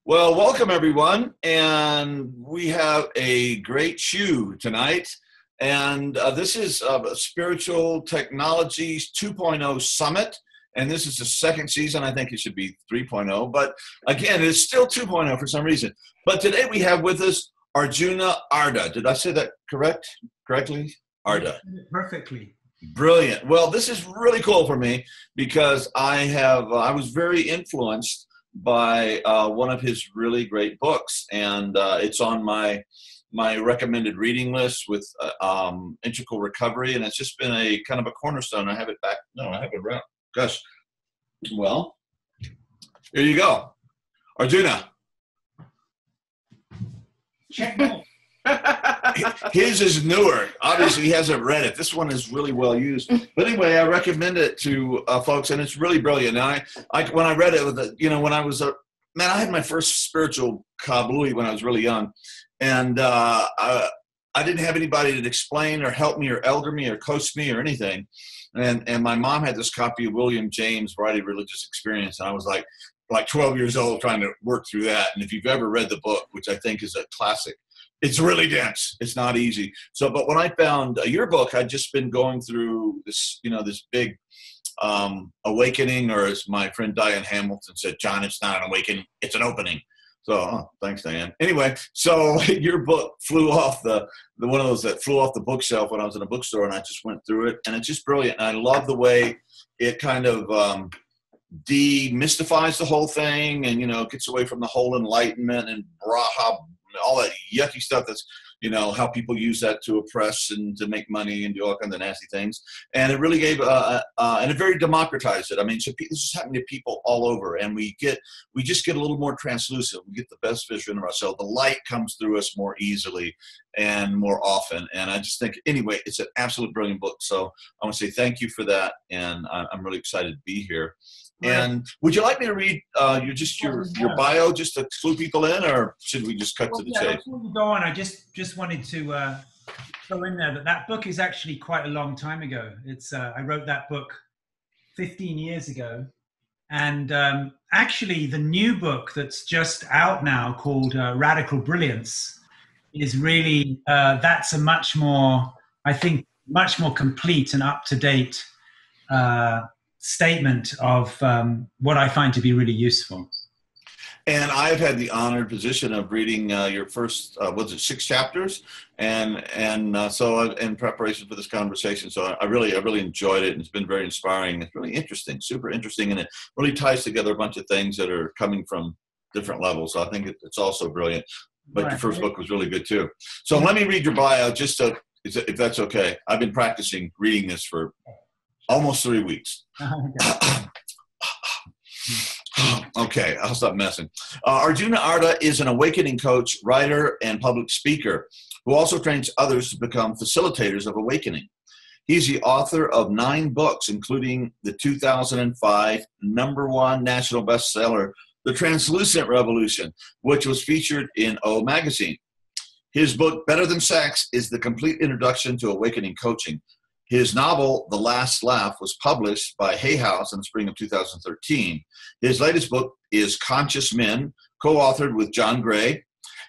Well, welcome everyone, and we have a great show tonight. And this is Spiritual Technologies 2.0 Summit, and this is the second season. I think it should be 3.0, but again, it's still 2.0 for some reason. But today we have with us Arjuna Ardagh. Did I say that correctly? Ardagh. Perfectly. Brilliant. Well, this is really cool for me because I was very influenced by one of his really great books, and it's on my recommended reading list with Integral Recovery, and it's just been a kind of a cornerstone. I have it back. No, I have it around. Gosh. Well, here you go, Arjuna. Checkmate. His is newer. Obviously, he hasn't read it. This one is really well used. But anyway, I recommend it to folks, and it's really brilliant. And I when I read it, when I was I had my first spiritual kablooey when I was really young, and I didn't have anybody to explain or help me or elder me or coach me or anything. And my mom had this copy of William James' Variety of Religious Experience, and I was like 12 years old trying to work through that. And if you've ever read the book, which I think is a classic, it's really dense. It's not easy. So, but when I found your book, I'd just been going through this, this big awakening, or as my friend Diane Hamilton said, John, it's not an awakening, it's an opening. So, thanks, Diane. Anyway, so your book flew off the one of those that flew off the bookshelf when I was in a bookstore, and I just went through it, and it's just brilliant. And I love the way it kind of demystifies the whole thing, and gets away from the whole enlightenment and braha, all that yucky stuff that's, how people use that to oppress and to make money and do all kinds of nasty things. And it really gave, and it very democratized it. I mean, so this is happening to people all over, and we just get a little more translucent. We get the best vision of ourselves. The light comes through us more easily and more often. And I just think, anyway, it's an absolute brilliant book. So I want to say thank you for that. And I'm really excited to be here. And would you like me to read your bio just to clue people in, or should we just cut to the chase? Before we go on, I just wanted to throw in there that book is actually quite a long time ago. It's I wrote that book 15 years ago, and actually the new book that's just out now called Radical Brilliance is really that's a much more complete and up to date statement of what I find to be really useful. And I've had the honored position of reading your first, 6 chapters? And so in preparation for this conversation, so I really enjoyed it, and it's been very inspiring. It's really interesting, super interesting, and it really ties together a bunch of things that are coming from different levels. So I think it's also brilliant. But your first book was really good too. So let me read your bio just to, if that's okay. I've been practicing reading this for almost 3 weeks. Okay, I'll stop messing. Arjuna Ardagh is an awakening coach, writer, and public speaker who also trains others to become facilitators of awakening. He's the author of 9 books, including the 2005 #1 national bestseller, The Translucent Revolution, which was featured in O Magazine. His book, Better Than Sex, is the complete introduction to awakening coaching. His novel, The Last Laugh, was published by Hay House in the spring of 2013. His latest book is Conscious Men, co-authored with John Gray.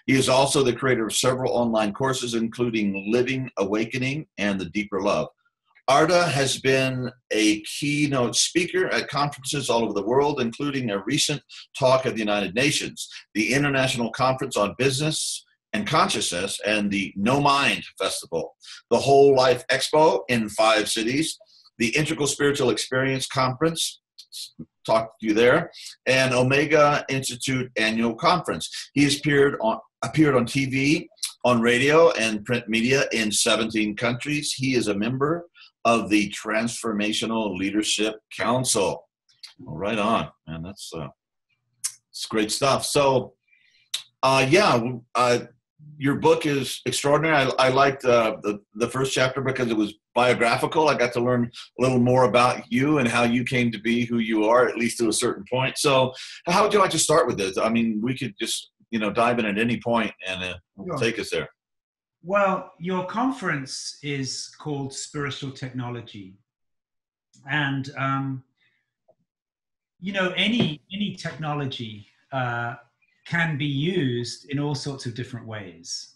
He is also the creator of several online courses, including Living Awakening and The Deeper Love. Ardagh has been a keynote speaker at conferences all over the world, including a recent talk at the United Nations, the International Conference on Business and Consciousness, and the No Mind Festival, the Whole Life Expo in 5 cities, the Integral Spiritual Experience Conference, talked to you there, and Omega Institute Annual Conference. He has appeared on TV, on radio, and print media in 17 countries. He is a member of the Transformational Leadership Council. Well, right on, man. That's it's great stuff. So, your book is extraordinary. I liked the first chapter because it was biographical. I got to learn a little more about you and how you came to be who you are, at least to a certain point. So how would you like to start with this? I mean, we could just, dive in at any point and take us there. Well, your conference is called Spiritual Technology. And, any technology can be used in all sorts of different ways.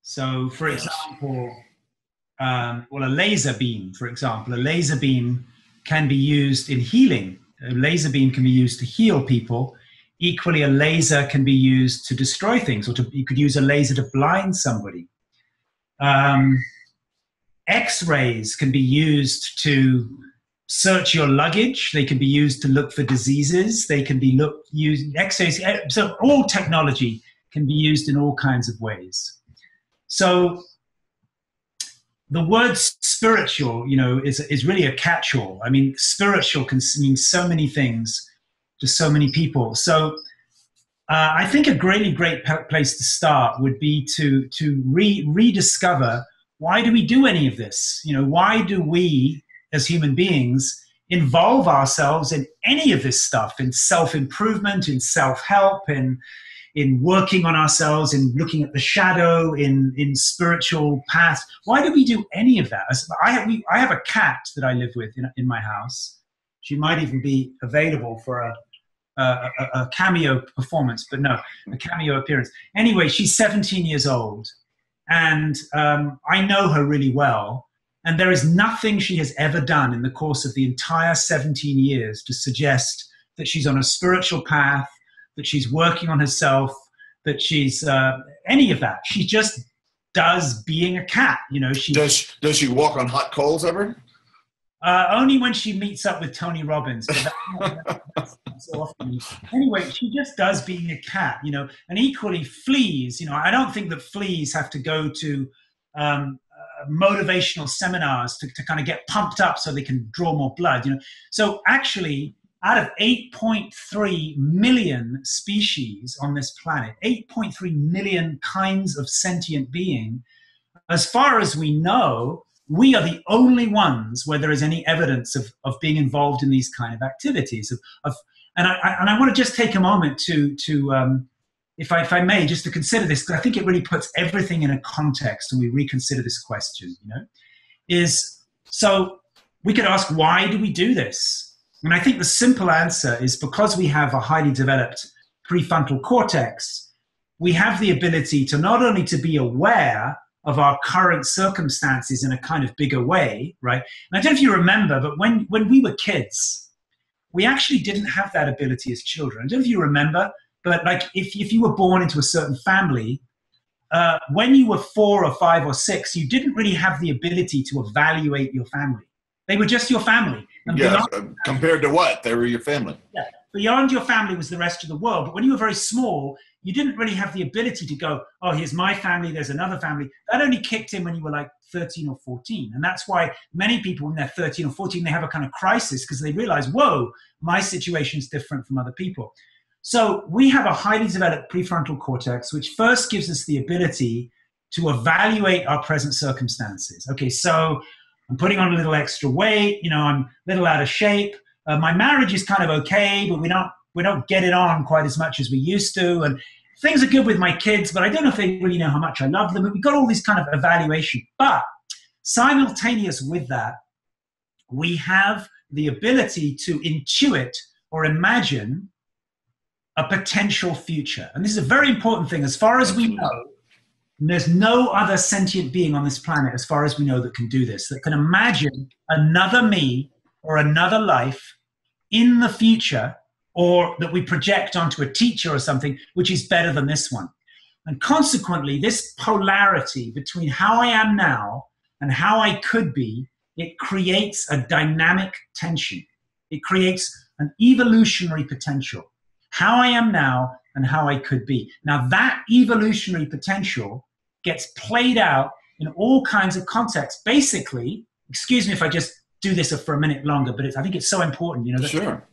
So, for example, well, a laser beam, for example, a laser beam can be used in healing. A laser beam can be used to heal people. Equally, a laser can be used to destroy things, or you could use a laser to blind somebody. X-rays can be used to search your luggage. They can be used to look for diseases. They can be used X-rays. So all technology can be used in all kinds of ways. So the word spiritual, is really a catch-all. I mean, spiritual can mean so many things to so many people. So I think a really great place to start would be to rediscover, why do we do any of this? Why do we as human beings involve ourselves in any of this stuff, in self-improvement, in self-help, in working on ourselves, in looking at the shadow, in spiritual paths? Why do we do any of that? I have a cat that I live with in my house. She might even be available for a cameo performance, but no, a cameo appearance. Anyway, she's 17 years old, and I know her really well. And there is nothing she has ever done in the course of the entire 17 years to suggest that she's on a spiritual path, that she's working on herself, that she's any of that. She just does being a cat. Does she walk on hot coals ever? Only when she meets up with Tony Robbins. But that's so often. Anyway, she just does being a cat, and equally fleas. I don't think that fleas have to go to motivational seminars to kind of get pumped up so they can draw more blood. So actually, out of 8.3 million species on this planet, 8.3 million kinds of sentient being, as far as we know, we are the only ones where there is any evidence of being involved in these kind of activities. And I want to just take a moment to if I may, just to consider this, because I think it really puts everything in a context when we reconsider this question, so we could ask, why do we do this? And I think the simple answer is because we have a highly developed prefrontal cortex, we have the ability to not only to be aware of our current circumstances in a kind of bigger way, right? And I don't know if you remember, but when we were kids, we actually didn't have that ability as children. I don't know if you remember, but like if you were born into a certain family, when you were 4 or 5 or 6, you didn't really have the ability to evaluate your family. They were just your family. And compared to what? They were your family. Yeah. Beyond your family was the rest of the world. But when you were very small, you didn't really have the ability to go, oh, here's my family, there's another family. That only kicked in when you were like 13 or 14. And that's why many people when they're 13 or 14, they have a kind of crisis because they realize, whoa, my situation is different from other people. So we have a highly developed prefrontal cortex, which first gives us the ability to evaluate our present circumstances. Okay, so I'm putting on a little extra weight, I'm a little out of shape. My marriage is kind of okay, but we don't get it on quite as much as we used to. And things are good with my kids, but I don't know if they really know how much I love them. We've got all this kind of evaluation. But simultaneous with that, we have the ability to intuit or imagine a potential future. And this is a very important thing. As far as we know, there's no other sentient being on this planet, as far as we know, that can do this, that can imagine another me or another life in the future, or that we project onto a teacher or something, which is better than this one. And consequently, this polarity between how I am now and how I could be, it creates a dynamic tension. It creates an evolutionary potential. How I am now and how I could be. Now that evolutionary potential gets played out in all kinds of contexts. Basically, excuse me if I just do this for a minute longer, but I think it's so important. Sure.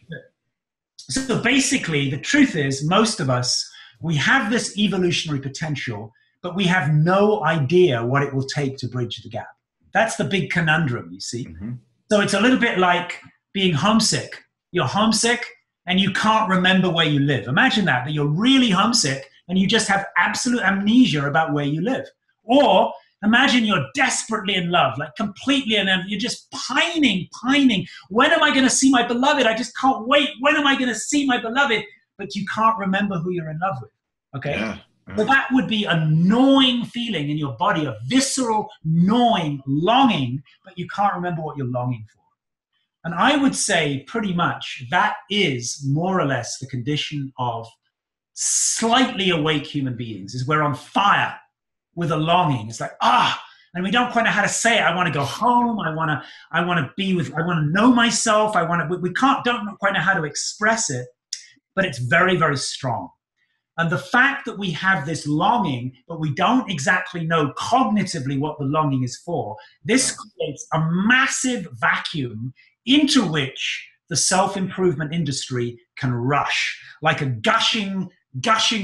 So basically, the truth is, most of us, we have this evolutionary potential, but we have no idea what it will take to bridge the gap. That's the big conundrum, you see. Mm-hmm. So it's a little bit like being homesick. You're homesick and you can't remember where you live. Imagine that you're really homesick and you just have absolute amnesia about where you live. Or imagine you're desperately in love, like completely in love. You're just pining. When am I going to see my beloved? I just can't wait. When am I going to see my beloved? But you can't remember who you're in love with. Okay. Yeah. So that would be a gnawing feeling in your body, a visceral gnawing longing, but you can't remember what you're longing for. And I would say pretty much that is more or less the condition of slightly awake human beings, is we're on fire with a longing. It's like, and we don't quite know how to say it. I want to go home. I want to know myself. Don't quite know how to express it, but it's very, very strong. And the fact that we have this longing, but we don't exactly know cognitively what the longing is for, this creates a massive vacuum into which the self-improvement industry can rush, like a gushing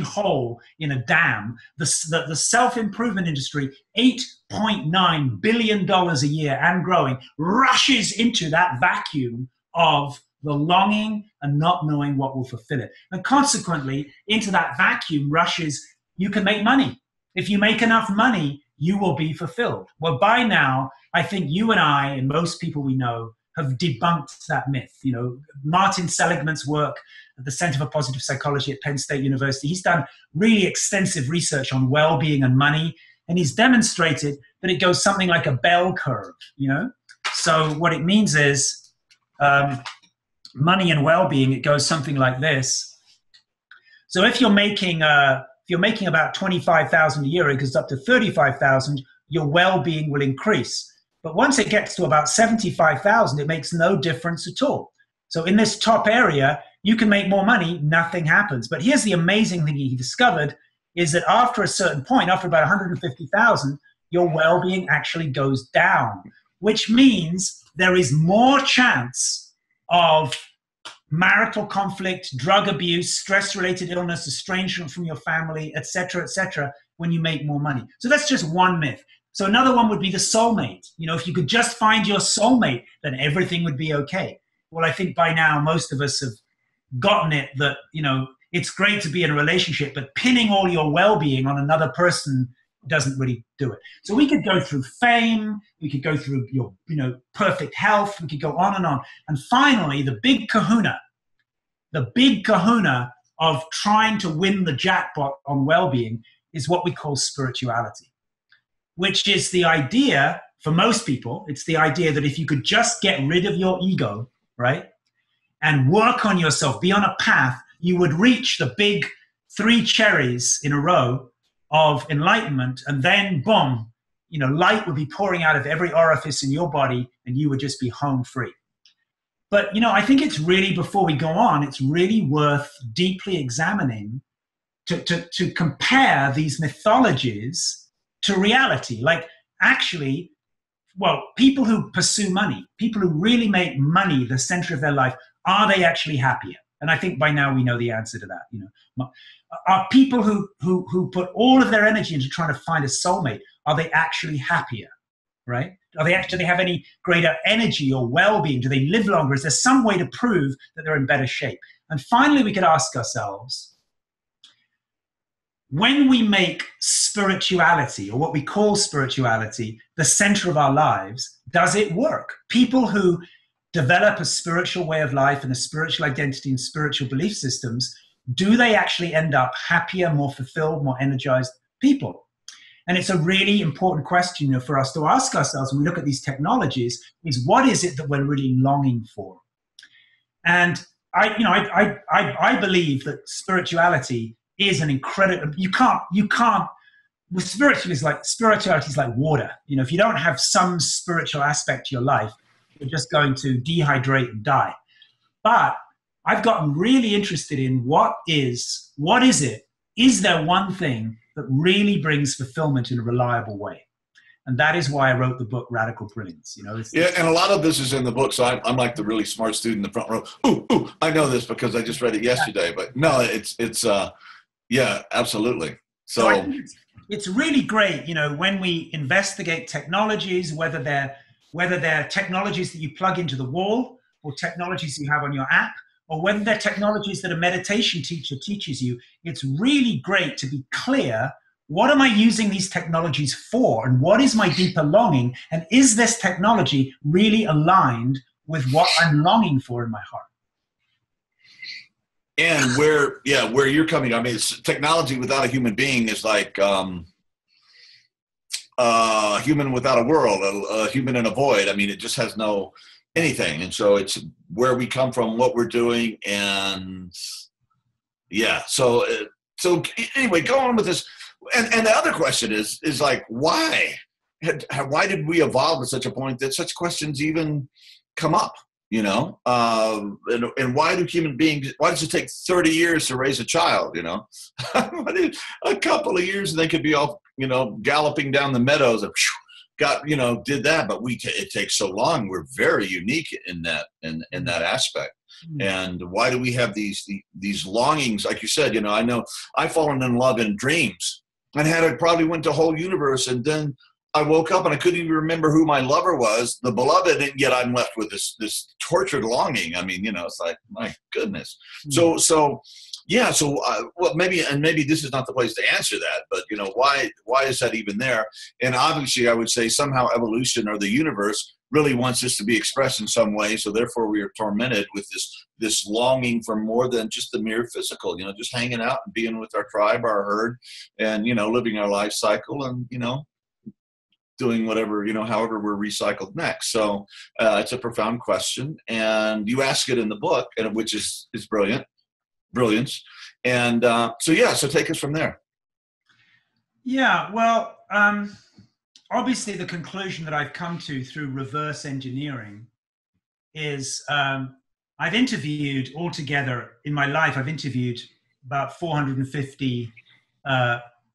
hole in a dam. The self-improvement industry, $8.9 billion a year and growing, rushes into that vacuum of the longing and not knowing what will fulfill it. And consequently, into that vacuum rushes, you can make money. If you make enough money, you will be fulfilled. Well, by now, I think you and I and most people we know have debunked that myth. You know, Martin Seligman's work at the Center for Positive Psychology at Penn State University, he's done really extensive research on well-being and money, and he's demonstrated that it goes something like a bell curve, you know? So what it means is money and well-being, it goes something like this. So if you're making about 25,000 a year, it goes up to 35,000, your well-being will increase. But once it gets to about 75,000, it makes no difference at all. So in this top area, you can make more money, nothing happens. But here's the amazing thing he discovered is that after a certain point, after about 150,000, your well-being actually goes down, which means there is more chance of marital conflict, drug abuse, stress-related illness, estrangement from your family, etc., when you make more money. So that's just one myth. So another one would be the soulmate. You know, if you could just find your soulmate, then everything would be okay. Well, I think by now most of us have gotten it that, you know, it's great to be in a relationship, but pinning all your well-being on another person doesn't really do it. So we could go through fame, we could go through your, you know, perfect health, we could go on. And finally, the big kahuna of trying to win the jackpot on well-being is what we call spirituality, which is the idea, for most people, it's the idea that if you could just get rid of your ego, right, and work on yourself, be on a path, you would reach the big 3 cherries in a row of enlightenment, and then boom, you know, light would be pouring out of every orifice in your body and you would just be home free. But, you know, I think it's really, before we go on, it's really worth deeply examining to compare these mythologies to reality. Like, actually, well, people who pursue money, people who really make money the center of their life, are they actually happier? And I think by now we know the answer to that. You know, are people who put all of their energy into trying to find a soulmate, are they actually happier, right? Do they have any greater energy or well-being? Do they live longer? Is there some way to prove that they're in better shape? And finally, we could ask ourselves, when we make spirituality, or what we call spirituality, the center of our lives, does it work? People who develop a spiritual way of life and a spiritual identity and spiritual belief systems, do they actually end up happier, more fulfilled, more energized people? And it's a really important question, you know, for us to ask ourselves when we look at these technologies, is what is it that we're really longing for? And I believe that spirituality is an incredible, you can't, with spirituality is like water. You know, if you don't have some spiritual aspect to your life, you're just going to dehydrate and die. But I've gotten really interested in what is it? Is there one thing that really brings fulfillment in a reliable way? And that is why I wrote the book, Radical Brilliance. You know, and a lot of this is in the book. So I'm like the really smart student in the front row. Ooh, I know this because I just read it yesterday. But no, it's yeah, absolutely. So I think it's really great, you know, when we investigate technologies, whether they're technologies that you plug into the wall, or technologies you have on your app, or whether they're technologies that a meditation teacher teaches you. It's really great to be clear, what am I using these technologies for? And what is my deeper longing? And is this technology really aligned with what I'm longing for in my heart? And where you're coming, I mean, technology without a human being is like human without a world, a human in a void. I mean, it just has no anything. And so it's where we come from, what we're doing, and yeah. So anyway, go on with this. And the other question is like, why did we evolve to such a point that such questions even come up? You know, and why does it take 30 years to raise a child? You know, a couple of years and they could be all, you know, galloping down the meadows and did that. But it takes so long. We're very unique in that aspect. And why do we have these longings? Like you said, you know I've fallen in love in dreams and probably went to a whole universe, and then I woke up and I couldn't even remember who my lover was, the beloved, and yet I'm left with this tortured longing. I mean, you know, it's like, my goodness. So well, maybe this is not the place to answer that, but you know, why is that even there? And obviously, I would say somehow evolution or the universe really wants us to be expressed in some way. So therefore, we are tormented with this longing for more than just the mere physical. You know, just hanging out and being with our tribe, our herd, and you know, living our life cycle, and you know, doing whatever, you know, however we're recycled next. So it's a profound question, and you ask it in the book, and which is Brilliance. And so take us from there. Yeah, well, obviously the conclusion that I've come to through reverse engineering is I've interviewed altogether in my life, I've interviewed about 450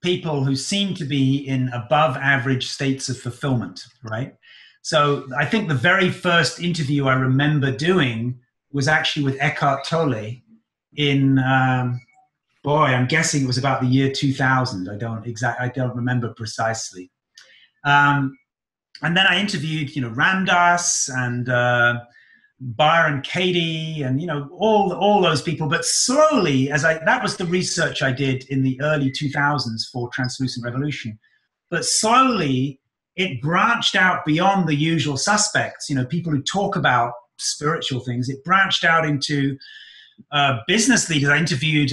people who seem to be in above average states of fulfillment, right? So I think the very first interview I remember doing was actually with Eckhart Tolle in, I'm guessing it was about the year 2000. I don't remember precisely. And then I interviewed, you know, Ramdas and Byron Katie and, you know, all those people. But slowly, that was the research I did in the early 2000s for Translucent Revolution. But slowly, it branched out beyond the usual suspects, you know, people who talk about spiritual things. It branched out into business leaders. I interviewed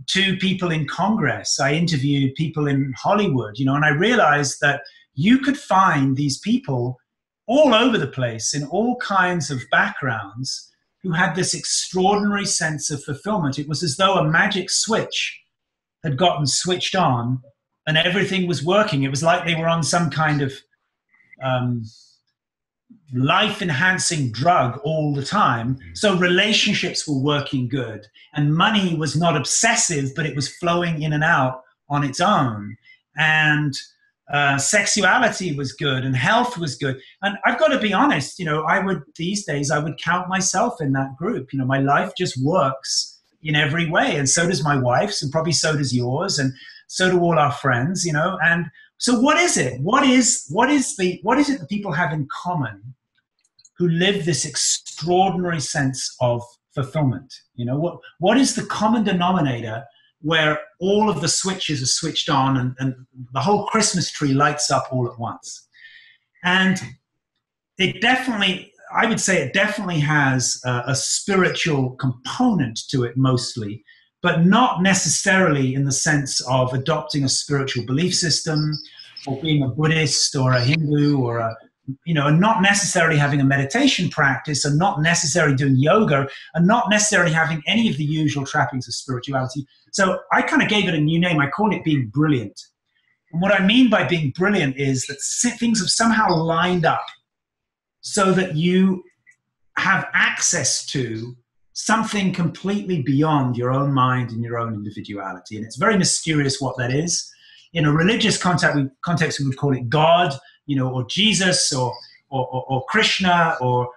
2 people in Congress. I interviewed people in Hollywood, you know, and I realized that you could find these people all over the place in all kinds of backgrounds who had this extraordinary sense of fulfillment. It was as though a magic switch had gotten switched on and everything was working. It was like they were on some kind of life-enhancing drug all the time. So relationships were working good and money was not obsessive, but it was flowing in and out on its own. And sexuality was good and health was good. And I've got to be honest, you know, these days I would count myself in that group. You know, my life just works in every way. And so does my wife's, and probably so does yours. And so do all our friends, you know. And so what is it? What is it that people have in common who live this extraordinary sense of fulfillment? You know, what is the common denominator where all of the switches are switched on and the whole Christmas tree lights up all at once? And I would say it definitely has a spiritual component to it mostly, but not necessarily in the sense of adopting a spiritual belief system or being a Buddhist or a Hindu or and not necessarily having a meditation practice and not necessarily doing yoga and not necessarily having any of the usual trappings of spirituality. So I kind of gave it a new name. I call it being brilliant. And what I mean by being brilliant is that things have somehow lined up so that you have access to something completely beyond your own mind and your own individuality. And it's very mysterious what that is. In a religious context, we would call it God, or Jesus or Krishna or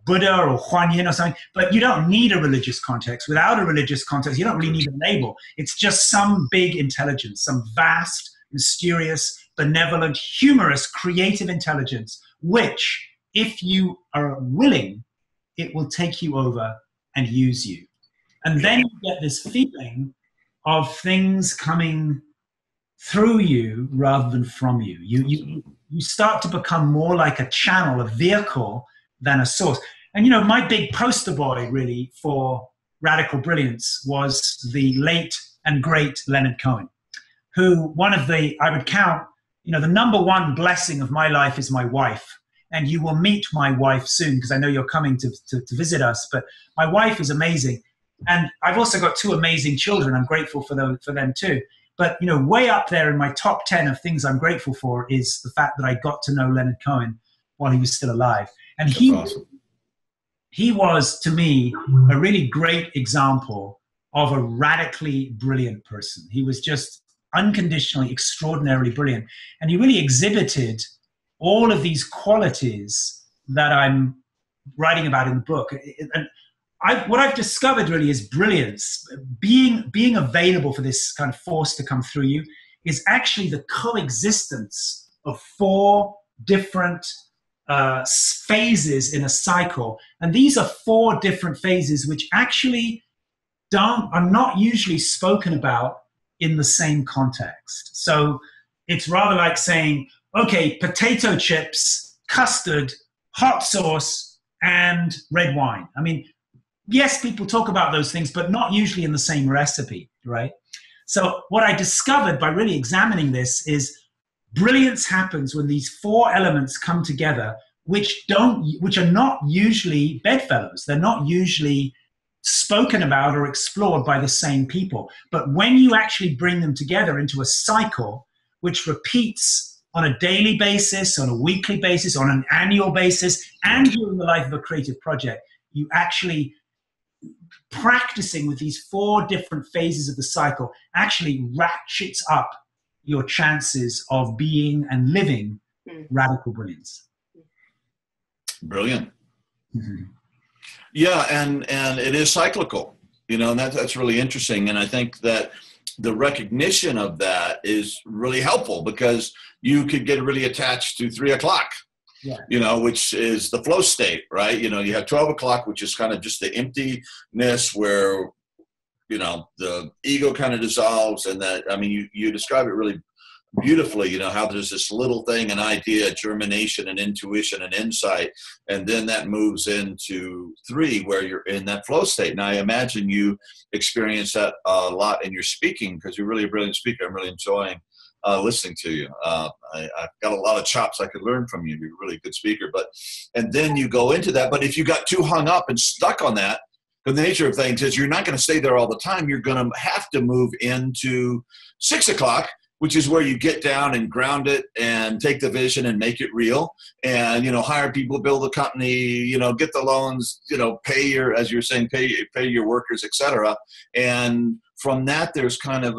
Buddha or Huan Yin or something. But you don't need a religious context. Without a religious context, you don't really need a label. It's just some big intelligence, some vast, mysterious, benevolent, humorous, creative intelligence, which, if you are willing, it will take you over and use you. And then you get this feeling of things coming through you rather than from you. You start to become more like a channel, a vehicle, than a source. And, my big poster boy, really, for Radical Brilliance was the late and great Leonard Cohen, who I would count, the number one blessing of my life is my wife. And you will meet my wife soon because I know you're coming to visit us. But my wife is amazing. And I've also got two amazing children. I'm grateful for them too. But, way up there in my top 10 of things I'm grateful for is the fact that I got to know Leonard Cohen while he was still alive. And he was, to me, a really great example of a radically brilliant person. He was just unconditionally, extraordinarily brilliant. And he really exhibited all of these qualities that I'm writing about in the book. And what I've discovered really is brilliance. Being available for this kind of force to come through you is actually the coexistence of four different phases in a cycle. And these are four different phases which actually are not usually spoken about in the same context. So it's rather like saying, okay, potato chips, custard, hot sauce, and red wine. I mean, yes, people talk about those things, but not usually in the same recipe, right? So what I discovered by really examining this is brilliance happens when these four elements come together, which are not usually bedfellows. They're not usually spoken about or explored by the same people. But when you actually bring them together into a cycle, which repeats on a daily basis, on a weekly basis, on an annual basis, and during the life of a creative project, you actually practicing with these four different phases of the cycle actually ratchets up your chances of being and living radical brilliance. Brilliant. Mm-hmm. Yeah, and it is cyclical, and that's really interesting. And I think that the recognition of that is really helpful because you could get really attached to 3 o'clock, which is the flow state, right? You have 12 o'clock, which is kind of just the emptiness where, the ego kind of dissolves. And that, I mean, you describe it really beautifully, how there's this little thing, an idea, germination and intuition and insight. And then that moves into 3 where you're in that flow state. And I imagine you experience that a lot in your speaking because you're really a brilliant speaker. I'm really enjoying listening to you. I've got a lot of chops I could learn from you. You're a really good speaker. And then you go into that. But if you got too hung up and stuck on that, the nature of things is you're not going to stay there all the time. You're going to have to move into 6 o'clock, which is where you get down and ground it and take the vision and make it real and, hire people, build a company, get the loans, pay your, as you're saying, pay your workers, et cetera. And from that, there's kind of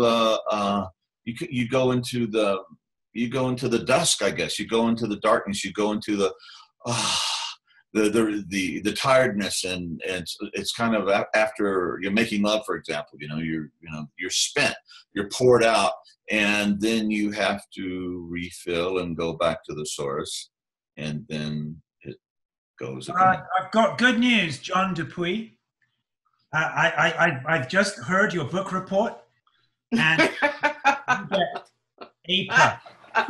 you go into the dusk, I guess. You go into the darkness. You go into the tiredness, and it's kind of after you're making love, for example. You're spent, you're poured out, and then you have to refill and go back to the source, and then it goes again. I've got good news, John Dupuy. I've just heard your book report, and you get A+.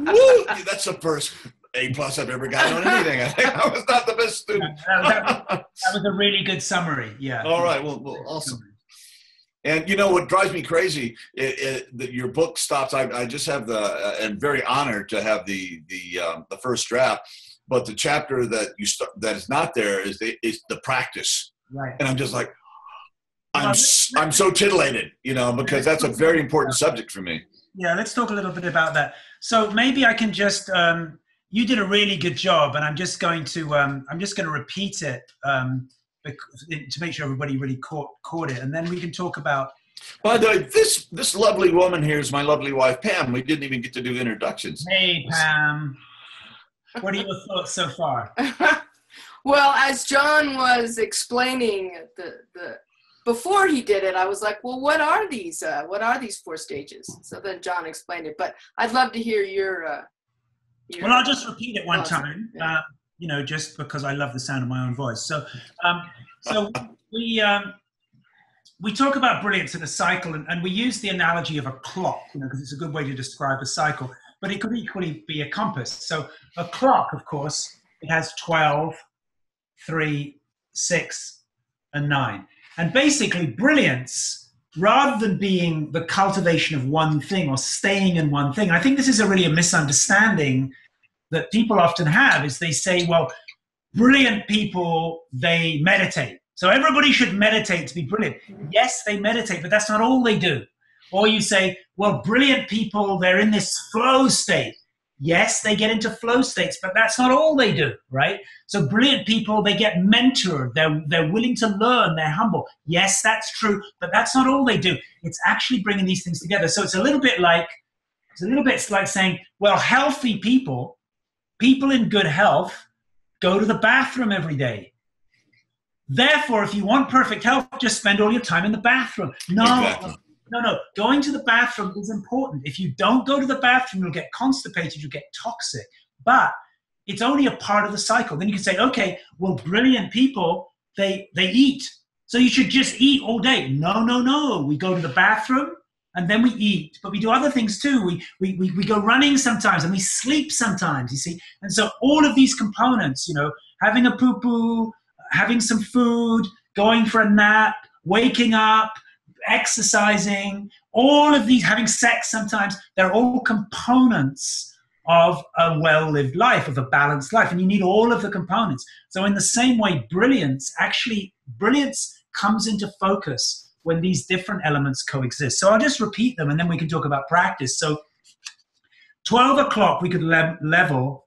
Woo! That's the first A+ I've ever gotten on anything. I think I was not the best student. That was a really good summary. Yeah. All right. Well, awesome. And what drives me crazy that your book stops. I just have and very honored to have the first draft, but the chapter that that is not there is the practice. Right. And I'm just like, I'm so titillated, because that's a very important subject for me. Yeah. Let's talk a little bit about that. So maybe I can just. You did a really good job, and I'm just going to repeat it to make sure everybody really caught it, and then we can talk about. By the way, this lovely woman here is my lovely wife, Pam. We didn't even get to do introductions. Hey, Pam. What are your thoughts so far? Well, as John was explaining before he did it, I was like, well, what are these 4 stages? So then John explained it, but I'd love to hear your well, I'll just repeat it one time, just because I love the sound of my own voice. So we talk about brilliance in a cycle, and we use the analogy of a clock, because it's a good way to describe a cycle, but it could equally be a compass. So a clock, of course, it has 12, 3, 6, and 9. And basically, brilliance, rather than being the cultivation of one thing or staying in one thing, I think this is really a misunderstanding that people often have, is they say, well, brilliant people, they meditate. So everybody should meditate to be brilliant. Yes, they meditate, but that's not all they do. Or you say, well, brilliant people, they're in this flow state. Yes, they get into flow states, but that's not all they do, right? So brilliant people, they get mentored. They're willing to learn. They're humble. Yes, that's true, but that's not all they do. It's actually bringing these things together. So it's a little bit like saying, well, healthy people in good health, go to the bathroom every day. Therefore, if you want perfect health, just spend all your time in the bathroom. No. Exactly. No. Going to the bathroom is important. If you don't go to the bathroom, you'll get constipated, you'll get toxic. But it's only a part of the cycle. Then you can say, okay, well, brilliant people, they eat. So you should just eat all day. No. We go to the bathroom and then we eat. But we do other things too. We go running sometimes and we sleep sometimes, you see. And so all of these components, having a poo-poo, having some food, going for a nap, waking up, exercising, all of these, having sex sometimes, they're all components of a well-lived life, of a balanced life, and you need all of the components. So in the same way, brilliance comes into focus when these different elements coexist. So I'll just repeat them and then we can talk about practice. So 12 o'clock we could label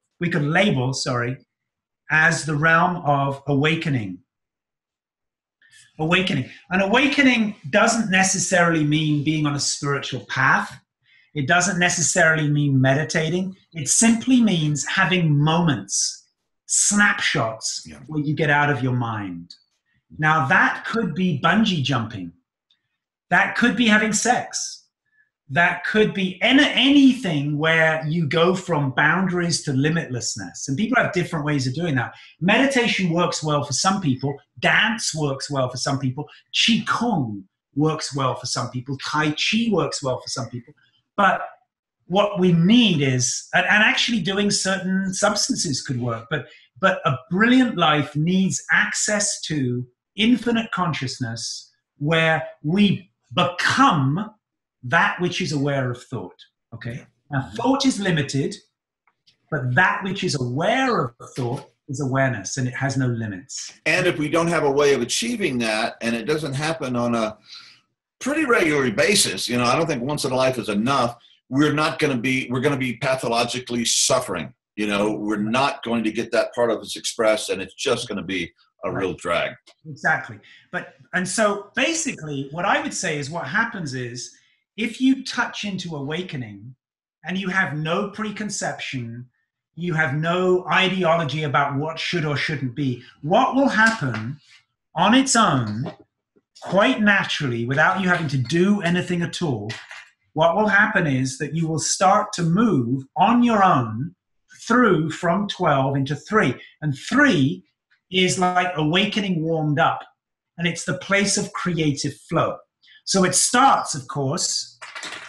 as the realm of awakening. An awakening doesn't necessarily mean being on a spiritual path. It doesn't necessarily mean meditating. It simply means having moments, snapshots, where you get out of your mind. Now that could be bungee jumping. That could be having sex. That could be anything where you go from boundaries to limitlessness. And people have different ways of doing that. Meditation works well for some people. Dance works well for some people. Qigong works well for some people. Tai Chi works well for some people. But what we need is, and actually doing certain substances could work, but a brilliant life needs access to infinite consciousness where we become that which is aware of thought, okay? Now, thought is limited, but that which is aware of thought is awareness, and it has no limits. And if we don't have a way of achieving that, and it doesn't happen on a pretty regular basis, I don't think once in a life is enough, we're going to be pathologically suffering. We're not going to get that part of us expressed, and it's just going to be a real drag. Exactly. And so basically what I would say is what happens is, if you touch into awakening and you have no preconception, you have no ideology about what should or shouldn't be, what will happen on its own, quite naturally, without you having to do anything at all, what will happen is that you will start to move on your own through from 12 into 3. And 3 is like awakening warmed up, and it's the place of creative flow. So it starts, of course,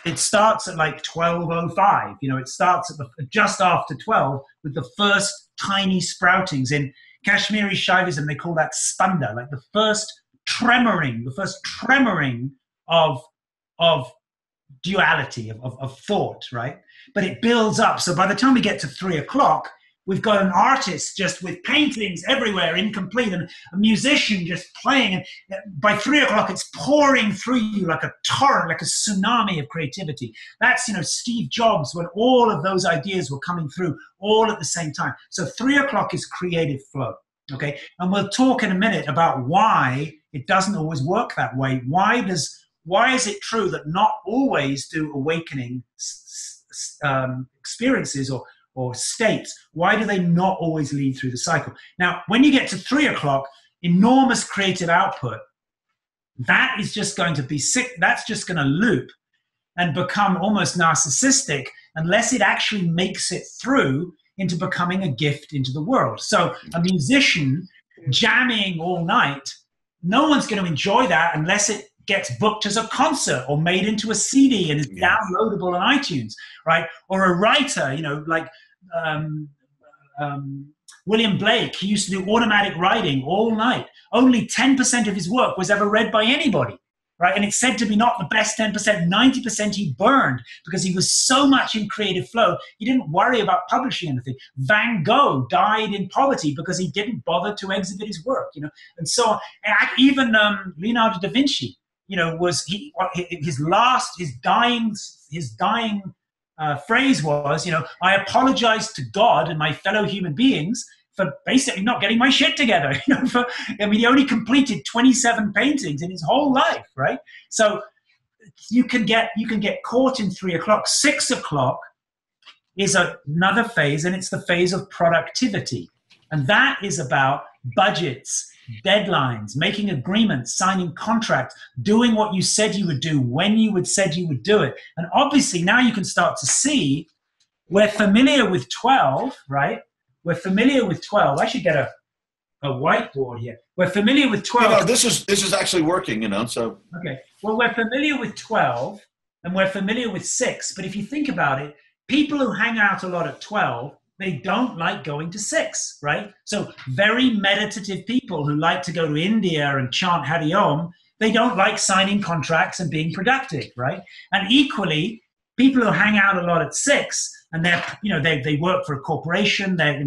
at like 12:05. It starts at just after 12 with the first tiny sproutings. In Kashmiri Shaivism, they call that spanda, like the first tremoring of duality, of thought, right? But it builds up. So by the time we get to 3 o'clock, we've got an artist just with paintings everywhere, incomplete, and a musician just playing. And by 3 o'clock, it's pouring through you like a torrent, like a tsunami of creativity. That's, Steve Jobs, when all of those ideas were coming through all at the same time. So 3 o'clock is creative flow, okay? And we'll talk in a minute about why it doesn't always work that way. Why is it true that not always do awakening experiences or states, why do they not always lead through the cycle? Now, when you get to 3 o'clock, enormous creative output, that is just going to be sick. That's just going to loop and become almost narcissistic unless it actually makes it through into becoming a gift into the world. So a musician jamming all night, no one's going to enjoy that unless it gets booked as a concert or made into a CD and is downloadable on iTunes, right? Or a writer, William Blake, he used to do automatic writing all night. Only 10% of his work was ever read by anybody, right? And it's said to be not the best 10%, 90% he burned because he was so much in creative flow, he didn't worry about publishing anything. Van Gogh died in poverty because he didn't bother to exhibit his work, you know, and so on. And even Leonardo da Vinci, you know, his dying phrase was, you know, I apologize to God and my fellow human beings for basically not getting my shit together. You know, he only completed 27 paintings in his whole life, right? So you can get caught in 3 o'clock. 6 o'clock is another phase, and it's the phase of productivity. And that is about budgets, deadlines, making agreements, signing contracts, doing what you said you would do when you said you would do it. And obviously now you can start to see we're familiar with 12, right? We're familiar with 12. I should get a whiteboard here. We're familiar with 12. You know, this is actually working, you know, so. Okay. Well, we're familiar with 12 and we're familiar with 6. But if you think about it, people who hang out a lot at 12, they don't like going to 6, right? So very meditative people who like to go to India and chant Hari Om, they don't like signing contracts and being productive, right? And equally, people who hang out a lot at 6 and they work for a corporation, they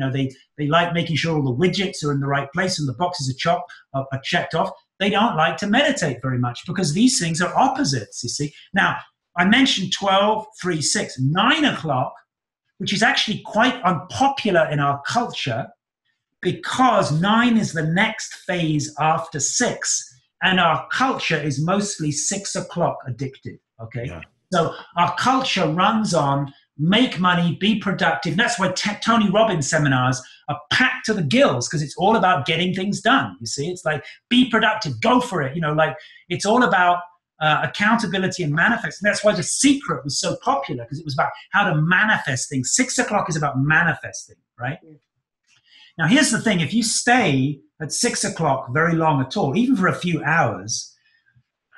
like making sure all the widgets are in the right place and the boxes are checked off. They don't like to meditate very much because these things are opposites, you see. Now, I mentioned 12, 3, 6, 9 o'clock, which is actually quite unpopular in our culture because 9 is the next phase after 6. And our culture is mostly 6 o'clock addicted, okay? Yeah. So our culture runs on make money, be productive. And that's why Tony Robbins seminars are packed to the gills because it's all about getting things done, you see? It's like, be productive, go for it. You know, like it's all about accountability and manifest. And that's why The Secret was so popular because it was about how to manifest things. 6 o'clock is about manifesting, right? Yeah. Now, here's the thing. If you stay at 6 o'clock very long at all, even for a few hours,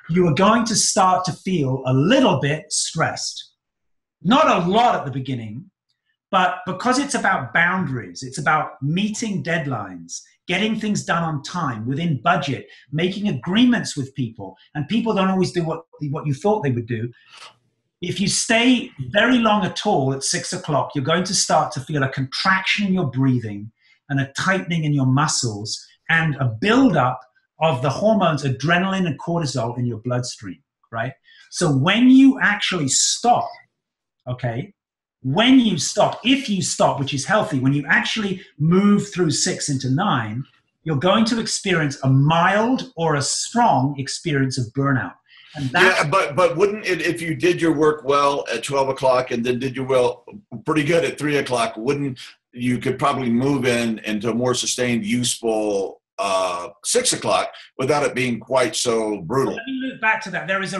you are going to start to feel a little bit stressed. Not a lot at the beginning, but because it's about boundaries, it's about meeting deadlines, getting things done on time, within budget, making agreements with people, and people don't always do what you thought they would do. If you stay very long at all at 6 o'clock, you're going to start to feel a contraction in your breathing and a tightening in your muscles and a buildup of the hormones adrenaline and cortisol in your bloodstream, right? So when you actually stop, okay, when you stop, if you stop, which is healthy, when you actually move through 6 into 9, you're going to experience a mild or a strong experience of burnout. And yeah, but wouldn't it, if you did your work well at 12 o'clock and then did your well pretty good at 3 o'clock, wouldn't you could probably move into a more sustained, useful 6 o'clock without it being quite so brutal? Let me look back to that. There is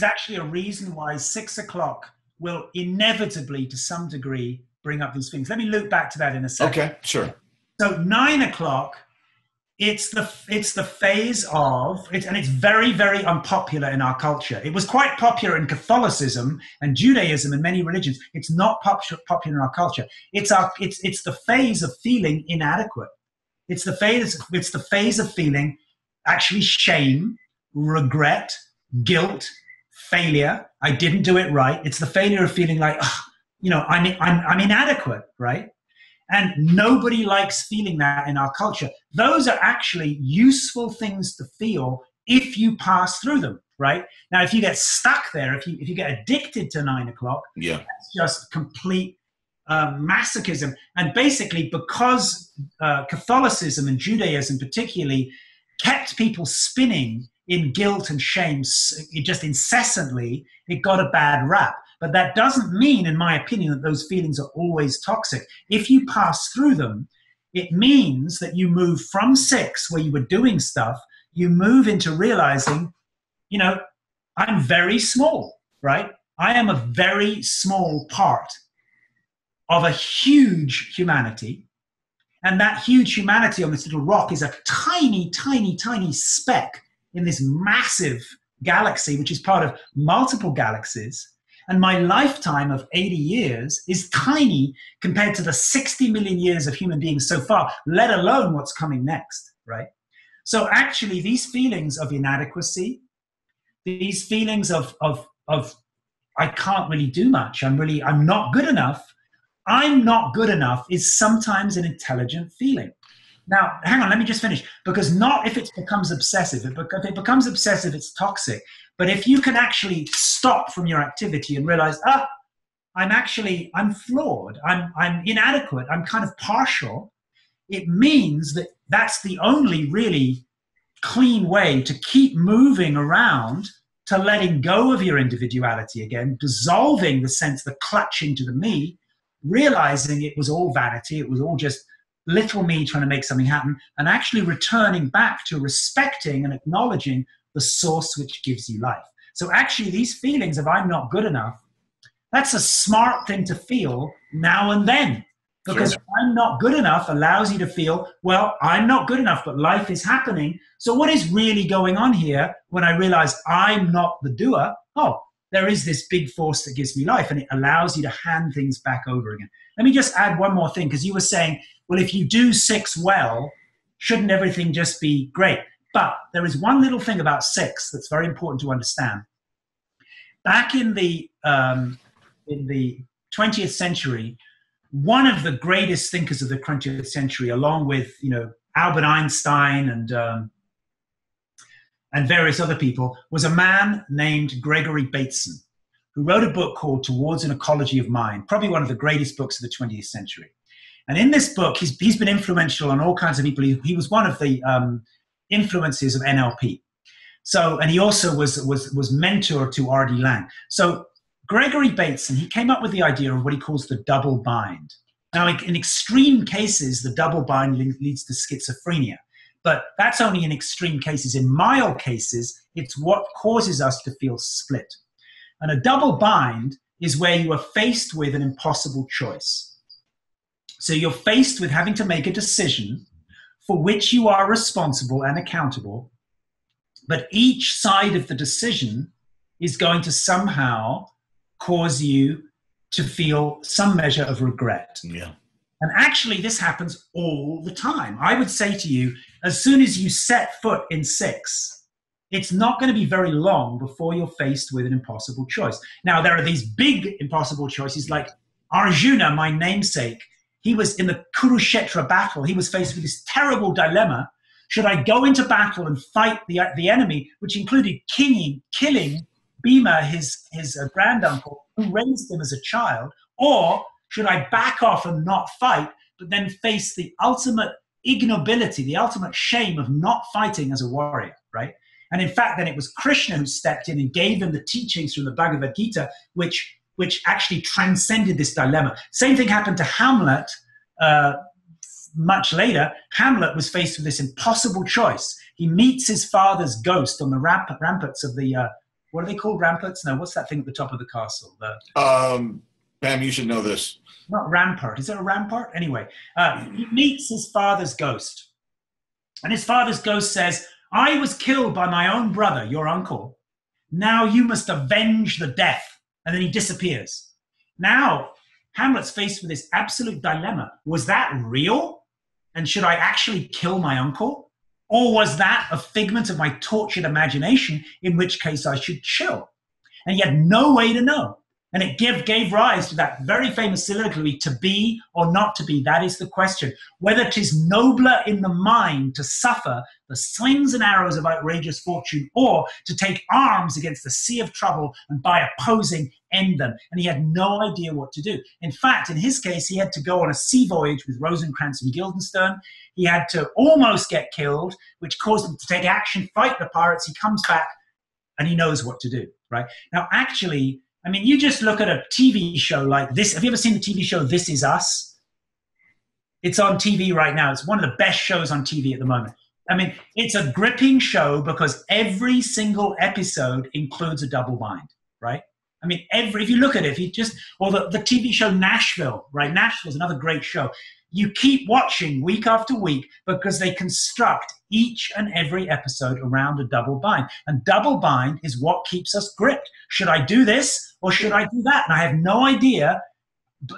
actually a reason why 6 o'clock will inevitably, to some degree, bring up these things. Let me loop back to that in a second. Okay, sure. So 9 o'clock, it's the phase of, and it's very, very unpopular in our culture. It was quite popular in Catholicism and Judaism and many religions. It's not popular in our culture. It's the phase of feeling inadequate. It's the phase of feeling actually shame, regret, guilt, failure. I didn't do it right. It's the failure of feeling like, I'm inadequate, right? And nobody likes feeling that in our culture. Those are actually useful things to feel if you pass through them, right? Now, if you get stuck there, if you get addicted to 9 o'clock, yeah, that's just complete masochism. And basically, because Catholicism and Judaism particularly kept people spinning in guilt and shame just incessantly, it got a bad rap. But that doesn't mean, in my opinion, that those feelings are always toxic. If you pass through them, it means that you move from 6, where you were doing stuff, you move into realizing, I'm very small, right? I am a very small part of a huge humanity. And that huge humanity on this little rock is a tiny, tiny, tiny speck in this massive galaxy, which is part of multiple galaxies. And my lifetime of 80 years is tiny compared to the 60 million years of human beings so far, let alone what's coming next, right? So actually these feelings of inadequacy, these feelings of I can't really do much, I'm not good enough. I'm not good enough is sometimes an intelligent feeling. Now, hang on, let me just finish. Because not if it becomes obsessive. If it becomes obsessive, it's toxic. But if you can actually stop from your activity and realize, I'm flawed, I'm inadequate, I'm kind of partial, it means that that's the only really clean way to keep moving around to letting go of your individuality again, dissolving the sense, the clutching to the me, realizing it was all vanity, it was all just little me trying to make something happen, and actually returning back to respecting and acknowledging the source which gives you life. So actually these feelings of I'm not good enough, that's a smart thing to feel now and then. Because sure. I'm not good enough allows you to feel, well, I'm not good enough, but life is happening. So what is really going on here when I realize I'm not the doer? Oh, there is this big force that gives me life, and it allows you to hand things back over again. Let me just add one more thing, because you were saying, well, if you do 6 well, shouldn't everything just be great? But there is one little thing about 6 that's very important to understand. Back in the 20th century, one of the greatest thinkers of the 20th century, along with Albert Einstein and various other people, was a man named Gregory Bateson, who wrote a book called Towards an Ecology of Mind, probably one of the greatest books of the 20th century. And in this book, he's been influential on all kinds of people. He was one of the influences of NLP. So, and he also was mentor to R.D. Laing. So Gregory Bateson, he came up with the idea of what he calls the double bind. Now, in extreme cases, the double bind leads to schizophrenia. But that's only in extreme cases. In mild cases, it's what causes us to feel split. And a double bind is where you are faced with an impossible choice. So you're faced with having to make a decision for which you are responsible and accountable, but each side of the decision is going to somehow cause you to feel some measure of regret. Yeah. And actually, this happens all the time. I would say to you, as soon as you set foot in 6, it's not going to be very long before you're faced with an impossible choice. Now, there are these big impossible choices, like Arjuna, my namesake. He was in the Kurukshetra battle. He was faced with this terrible dilemma. Should I go into battle and fight the enemy, which included killing Bhima, his granduncle, who raised him as a child, or should I back off and not fight, but then face the ultimate ignobility, the ultimate shame of not fighting as a warrior, right? And in fact, then it was Krishna who stepped in and gave him the teachings from the Bhagavad Gita, which actually transcended this dilemma. Same thing happened to Hamlet much later. Hamlet was faced with this impossible choice. He meets his father's ghost on the ramparts of the, what are they called, ramparts? No, what's that thing at the top of the castle? Pam, you should know this. Not rampart. Is it a rampart? Anyway, he meets his father's ghost. And his father's ghost says, I was killed by my own brother, your uncle. Now you must avenge the death. And then he disappears. Now, Hamlet's faced with this absolute dilemma. Was that real? And should I actually kill my uncle? Or was that a figment of my tortured imagination, in which case I should chill? And he had no way to know. And it gave rise to that very famous soliloquy, to be or not to be, that is the question. Whether 'tis nobler in the mind to suffer the slings and arrows of outrageous fortune, or to take arms against the sea of trouble and by opposing end them. And he had no idea what to do. In fact, in his case, he had to go on a sea voyage with Rosencrantz and Guildenstern. He had to almost get killed, which caused him to take action, fight the pirates. He comes back and he knows what to do, right? Now, actually, I mean, you just look at a TV show like this. Have you ever seen the TV show This Is Us? It's on TV right now. It's one of the best shows on TV at the moment. I mean, it's a gripping show because every single episode includes a double bind, right? I mean, if you look at it, or the TV show Nashville, right? Nashville is another great show. You keep watching week after week because they construct each and every episode around a double bind. And double bind is what keeps us gripped. Should I do this Or should I do that? And I have no idea.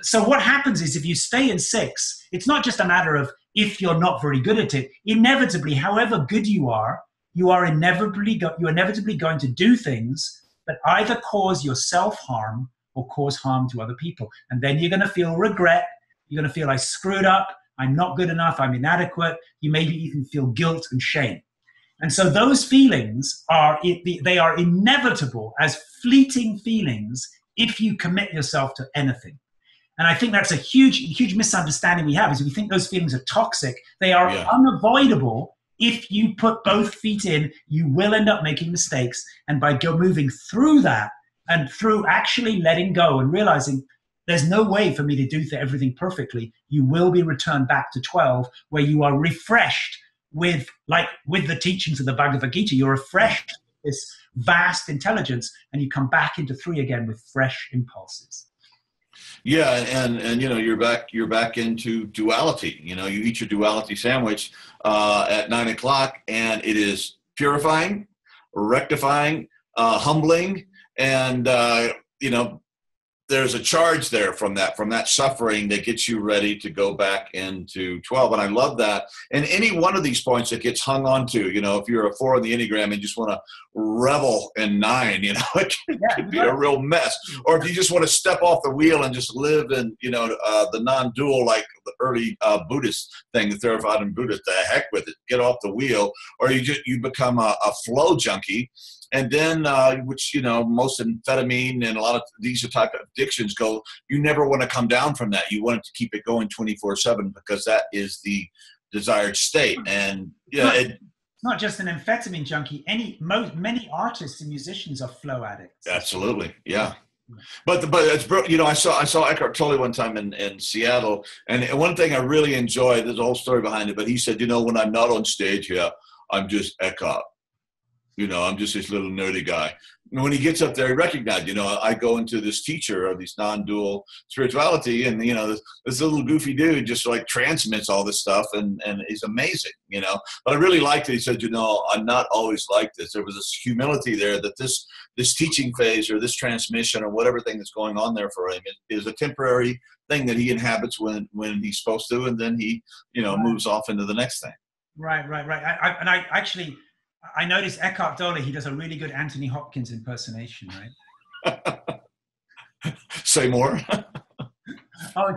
So what happens is if you stay in 6, it's not just a matter of if you're not very good at it. Inevitably, however good you are inevitably going to do things that either cause yourself harm or cause harm to other people. And then you're going to feel regret. You're going to feel I screwed up. I'm not good enough. I'm inadequate. You maybe even feel guilt and shame. And so those feelings they are inevitable as fleeting feelings if you commit yourself to anything. And I think that's a huge misunderstanding we have, is we think those feelings are toxic. They are unavoidable. If you put both feet in, you will end up making mistakes. And by moving through that and through actually letting go and realizing there's no way for me to do everything perfectly, you will be returned back to 12, where you are refreshed with the teachings of the Bhagavad Gita. You're refreshed with this vast intelligence, and you come back into 3 again with fresh impulses. Yeah, and you're back into duality. You eat your duality sandwich at 9 o'clock, and it is purifying, rectifying, humbling, and there's a charge there from that suffering that gets you ready to go back into 12. And I love that. And any one of these points that gets hung on to, if you're a 4 in the Enneagram and just want to revel in 9, it could be a real mess. Or if you just want to step off the wheel and just live in, the non-dual, like the early Buddhist thing, the Theravada Buddhist, the heck with it, get off the wheel. Or you become a flow junkie. And then, which, most amphetamine and a lot of these type of addictions go, you never want to come down from that. You want to keep it going 24/7 because that is the desired state. And it's not just an amphetamine junkie. Many artists and musicians are flow addicts. Absolutely. Yeah. But it's, I saw Eckhart Tolle one time in Seattle. And one thing I really enjoyed, there's a whole story behind it, but he said, when I'm not on stage here, I'm just Eckhart. I'm just this little nerdy guy. And when he gets up there, he recognized, I go into this teacher of this non-dual spirituality, and, this little goofy dude just like transmits all this stuff and is amazing, But I really liked it. He said, I'm not always like this. There was this humility there that this teaching phase or this transmission or whatever thing that's going on there for him is a temporary thing that he inhabits when he's supposed to, and then he, moves off into the next thing. Right. I noticed Eckhart Tolle, he does a really good Anthony Hopkins impersonation, right? Say more.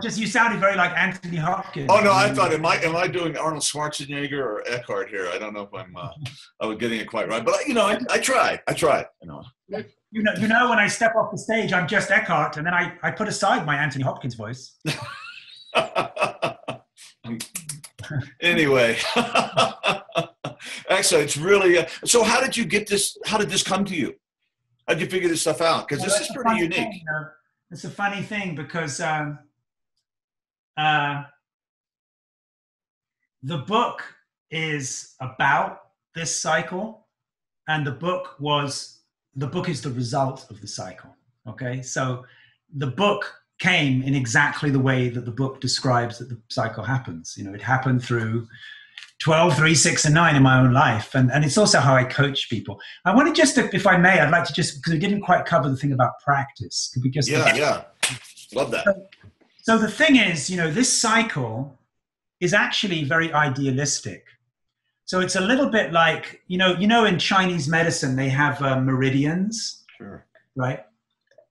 You sounded very like Anthony Hopkins. Oh no, I thought, am I doing Arnold Schwarzenegger or Eckhart here? I don't know if I was getting it quite right, but I tried. When I step off the stage, I'm just Eckhart, and then I put aside my Anthony Hopkins voice. Anyway. Excellent. It's really so how did you get this? How did this come to you? How did you figure this stuff out? Because this is pretty unique. It's a funny thing because the book is about this cycle, and the book is the result of the cycle. Okay, so the book came in exactly the way that the book describes that the cycle happens. It happened through 12, 3, 6, and 9 in my own life. And it's also how I coach people. I want to just, if I may, I'd like to because we didn't quite cover the thing about practice. Could we just... Yeah. Love that. So the thing is, this cycle is actually very idealistic. So it's a little bit like, in Chinese medicine, they have meridians. Sure. Right?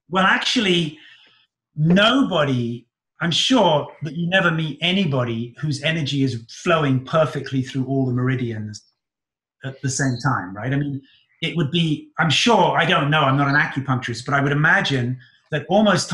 Well, actually, I'm sure that you never meet anybody whose energy is flowing perfectly through all the meridians at the same time, right? I mean, it would be, I'm sure, I don't know, I'm not an acupuncturist, but I would imagine that almost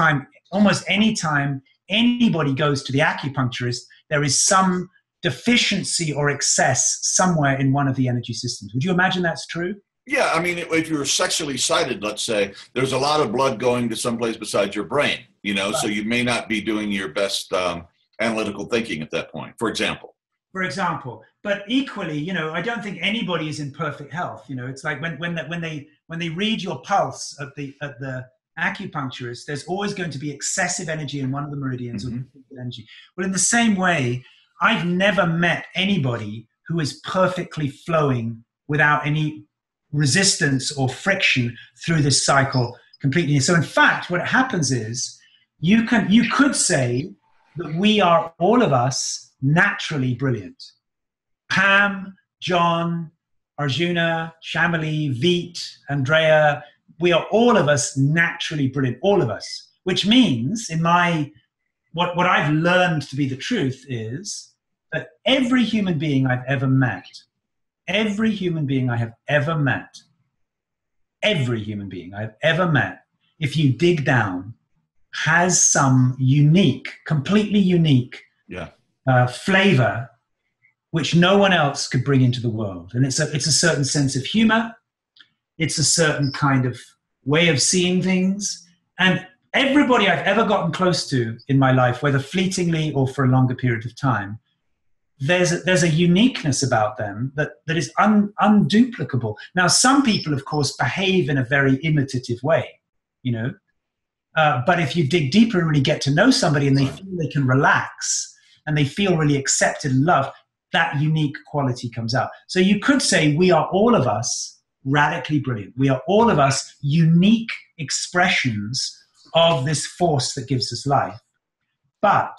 any time anybody goes to the acupuncturist, there is some deficiency or excess somewhere in one of the energy systems. Would you imagine that's true? Yeah, I mean, if you're sexually sighted, let's say, there's a lot of blood going to someplace besides your brain, right. So you may not be doing your best analytical thinking at that point, for example. But equally, I don't think anybody is in perfect health. It's like when they read your pulse at the acupuncturist, there's always going to be excessive energy in one of the meridians or energy. Well, in the same way, I've never met anybody who is perfectly flowing without any resistance or friction through this cycle completely. So in fact, what happens is you could say that we are all of us naturally brilliant. Pam, John, Arjuna, Shamali, Veet, Andrea, we are all of us naturally brilliant, all of us, which means in what I've learned to be the truth is that every human being I've ever met, every human being I've ever met, if you dig down, has some unique, completely unique flavor which no one else could bring into the world. And it's a certain sense of humor. It's a certain kind of way of seeing things. And everybody I've ever gotten close to in my life, whether fleetingly or for a longer period of time, there's a uniqueness about them that is unduplicable. Now, some people, of course, behave in a very imitative way, you know. But if you dig deeper and really get to know somebody and they feel they can relax and they feel really accepted and loved, that unique quality comes out. So you could say we are all of us radically brilliant. We are all of us unique expressions of this force that gives us life. But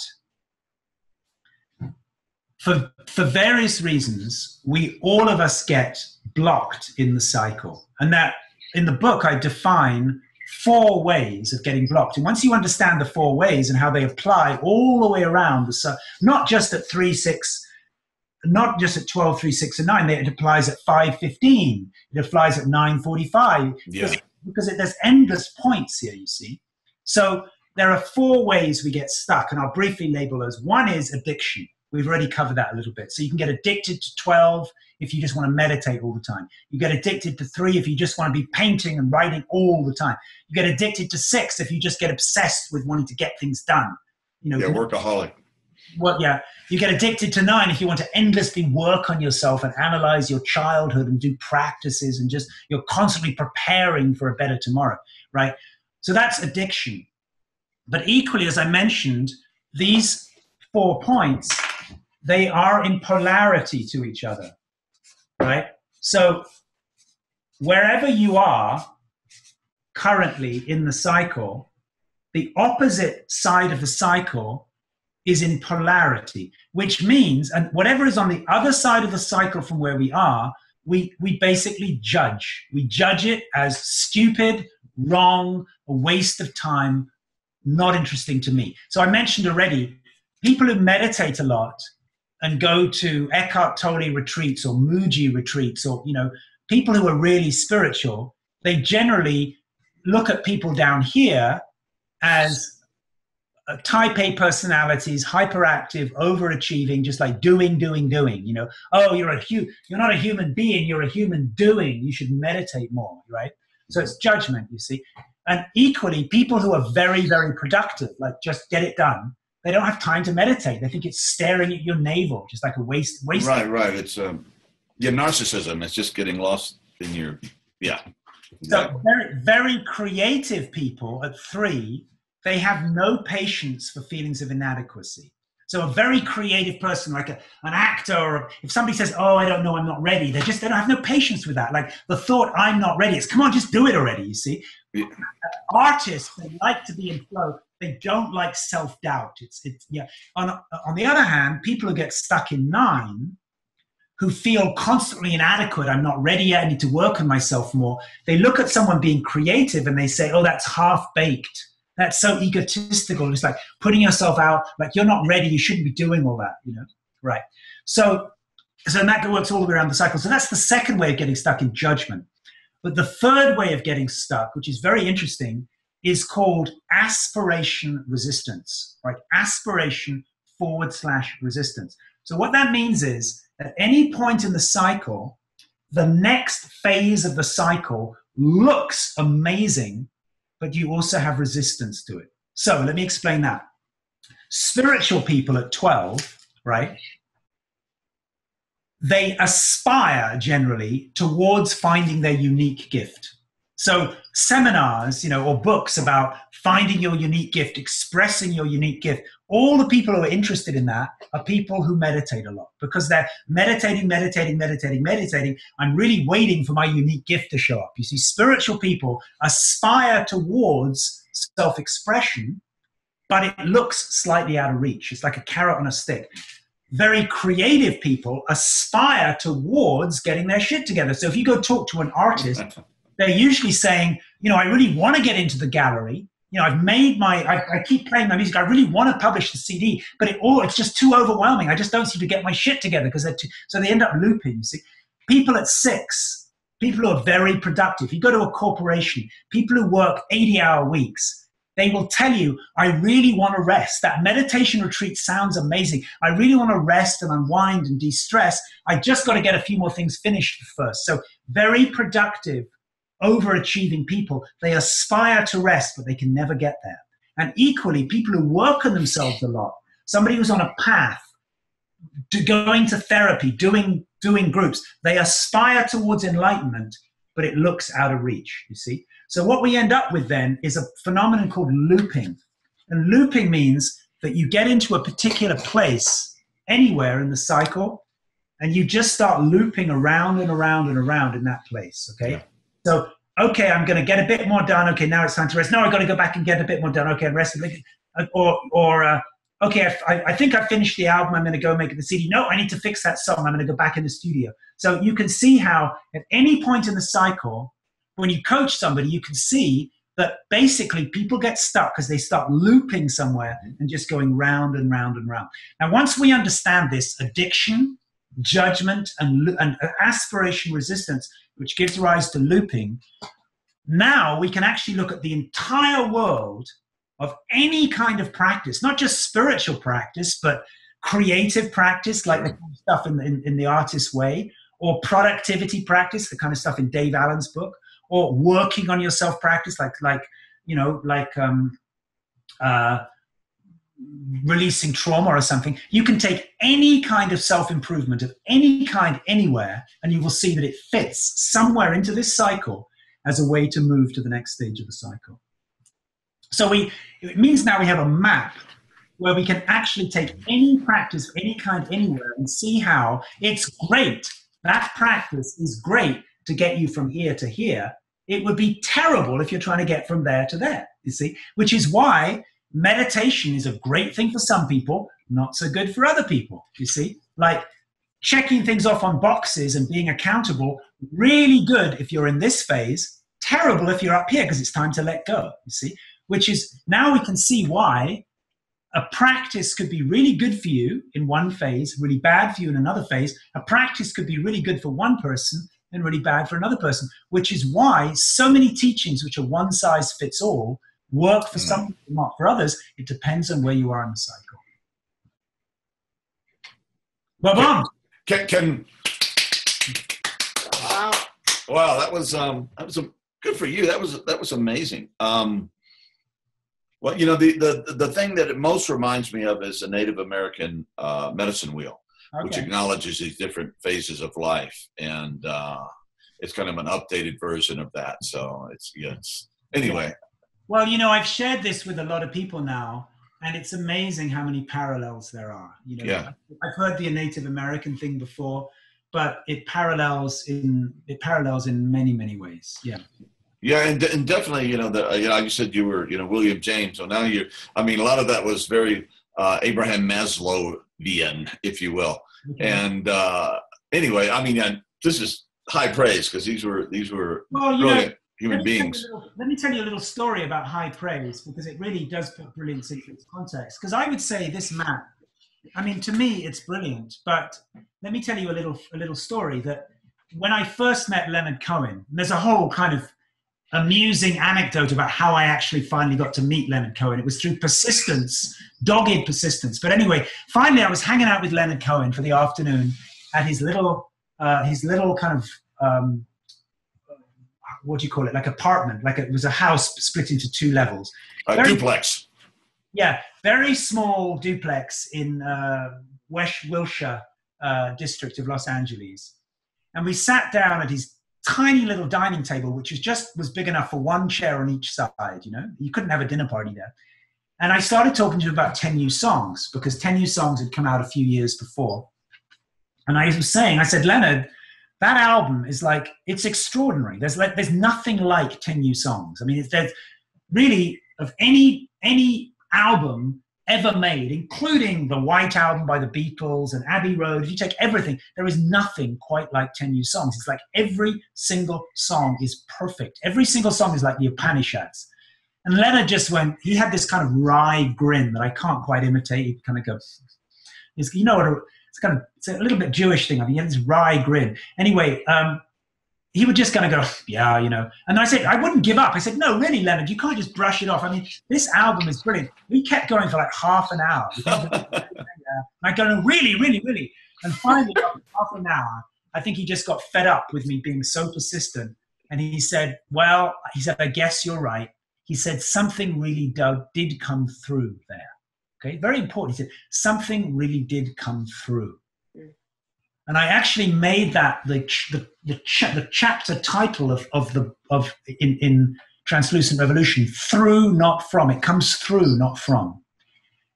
for various reasons, all of us get blocked in the cycle. And that in the book, I define 4 ways of getting blocked. And once you understand the 4 ways and how they apply all the way around, not just at 3, 6, not just at 12, 3, 6, and 9, it applies at 5:15. It applies at 9:45. Yeah. Because there's endless points here, you see. So there are 4 ways we get stuck, and I'll briefly label those. One is addiction. We've already covered that a little bit. So you can get addicted to 12 if you just want to meditate all the time. You get addicted to 3 if you just want to be painting and writing all the time. You get addicted to 6 if you just get obsessed with wanting to get things done. You know, yeah, workaholic. Well, yeah. You get addicted to 9 if you want to endlessly work on yourself and analyze your childhood and do practices and just you're constantly preparing for a better tomorrow, right? So that's addiction. But equally, as I mentioned, these 4 points, they are in polarity to each other, right? So wherever you are currently in the cycle, the opposite side of the cycle is in polarity, which means, and whatever is on the other side of the cycle from where we are, we basically judge. We judge it as stupid, wrong, a waste of time, not interesting to me. So I mentioned already, people who meditate a lot and go to Eckhart Tolle retreats or Muji retreats, or, you know, people who are really spiritual, they generally look at people down here as type A personalities, hyperactive, overachieving, just like doing, you know. Oh, you're not a human being, you're a human doing. You should meditate more, right? So it's judgment, you see. And equally, people who are very, very productive, like just get it done, they don't have time to meditate. They think it's staring at your navel, just like a waste. Right. It's narcissism. It's just getting lost in your, yeah. Exactly. So very, very creative people at 3, they have no patience for feelings of inadequacy. So a very creative person, like an actor, or if somebody says, oh, I don't know, I'm not ready, they don't have no patience with that. Like the thought, I'm not ready, it's come on, just do it already, you see. Yeah. Artists, they like to be in flow. They don't like self-doubt. It's yeah. On the other hand, people who get stuck in 9, who feel constantly inadequate, I'm not ready yet, I need to work on myself more. They look at someone being creative and they say, oh, that's half-baked. That's so egotistical. It's like putting yourself out, like you're not ready, you shouldn't be doing all that, you know? Right. So that works all the way around the cycle. So that's the second way of getting stuck, in judgment. But the third way of getting stuck, which is very interesting, is called aspiration resistance, right? Aspiration / resistance. So what that means is at any point in the cycle, the next phase of the cycle looks amazing, but you also have resistance to it. So let me explain that. Spiritual people at 12, right? They aspire generally towards finding their unique gift. So seminars, or books about finding your unique gift, expressing your unique gift, all the people who are interested in that are people who meditate a lot, because they're meditating. I'm really waiting for my unique gift to show up. You see, spiritual people aspire towards self-expression, but it looks slightly out of reach. It's like a carrot on a stick. Very creative people aspire towards getting their shit together. So if you go talk to an artist, they're usually saying, I really want to get into the gallery. I keep playing my music. I really want to publish the CD, but it's just too overwhelming. I just don't seem to get my shit together because so they end up looping. You see, people at 6, people who are very productive. You go to a corporation, people who work 80-hour weeks, they will tell you, I really want to rest. That meditation retreat sounds amazing. I really want to rest and unwind and de-stress. I just got to get a few more things finished first. So very productive, overachieving people, they aspire to rest, but they can never get there. And equally, people who work on themselves a lot, somebody who's on a path to going to therapy, doing groups, they aspire towards enlightenment, but it looks out of reach, you see? So what we end up with then is a phenomenon called looping. And looping means that you get into a particular place anywhere in the cycle, and you just start looping around and around and around in that place, okay? Yeah. So, okay, I'm going to get a bit more done. Okay, now it's time to rest. No, I've got to go back and get a bit more done. Okay, rest. Okay, I think I finished the album. I'm going to go make the CD. No, I need to fix that song. I'm going to go back in the studio. So you can see how at any point in the cycle, when you coach somebody, you can see that basically people get stuck because they start looping somewhere and just going round and round and round. Now, once we understand this, addiction, judgment, and aspiration resistance, which gives rise to looping, now we can actually look at the entire world of any kind of practice, not just spiritual practice, but creative practice, like the kind of stuff in the artist's way, or productivity practice, the kind of stuff in Dave Allen's book, or working on yourself practice, like releasing trauma or something. You can take any kind of self-improvement of any kind anywhere, and you will see that it fits somewhere into this cycle as a way to move to the next stage of the cycle. So it means now we have a map where we can actually take any practice of any kind anywhere and see how it's great. That practice is great to get you from here to here. It would be terrible if you're trying to get from there to there, you see, which is why meditation is a great thing for some people, not so good for other people, you see. Like checking things off on boxes and being accountable, really good if you're in this phase, terrible if you're up here because it's time to let go, you see. Which is, now we can see why a practice could be really good for you in one phase, really bad for you in another phase. A practice could be really good for one person and really bad for another person, which is why so many teachings, which are one size fits all, work for some people, not for others. It depends on where you are in the cycle. Well, Ken. Wow, that was good for you. That was amazing. Well, the thing that it most reminds me of is a Native American medicine wheel, which acknowledges these different phases of life, and it's kind of an updated version of that. So it's anyway. Well, I've shared this with a lot of people now, and it's amazing how many parallels there are. I've heard the Native American thing before, but it parallels in many, many ways. Yeah. Yeah, and definitely, like you said, you were, William James. So now a lot of that was very Abraham Maslowian, if you will. Okay. And anyway, this is high praise because these were brilliant human beings. Let me tell you a little story about high praise, because it really does put brilliance into its context. Because I would say this map, to me, it's brilliant. But let me tell you a little story that when I first met Leonard Cohen, and there's a whole kind of amusing anecdote about how I actually finally got to meet Leonard Cohen. It was through persistence, dogged persistence. But anyway, finally I was hanging out with Leonard Cohen for the afternoon at his little kind of, what do you call it? Like apartment, like it was a house split into 2 levels. Duplex. Yeah, very small duplex in West Wilshire district of Los Angeles. And we sat down at his tiny little dining table, which was big enough for one chair on each side, you know. You couldn't have a dinner party there. And I started talking to him about 10 New Songs, because 10 New Songs had come out a few years before. And I said, Leonard, that album is like, it's extraordinary. There's nothing like 10 New Songs. I mean, there's really, of any album ever made, including the White Album by the Beatles and Abbey Road, if you take everything, there is nothing quite like 10 New Songs. It's like every single song is perfect. Every single song is like the Upanishads. And Leonard just he had this kind of wry grin that I can't quite imitate. He kind of goes, you know what, it's a little bit Jewish thing. I think he had this wry grin. Anyway, he would just kind of go, yeah, you know. And I said, I wouldn't give up. I said, no, really, Leonard, you can't just brush it off. I mean, this album is brilliant. We kept going for like half an hour. I go, no, really, really, really. And finally, after half an hour, I think he just got fed up with me being so persistent. And he said, I guess you're right. He said, something really did come through there. Okay, very important. He said, something really did come through. And I actually made that the chapter title in Translucent Revolution, Through, Not From. It comes through, not from.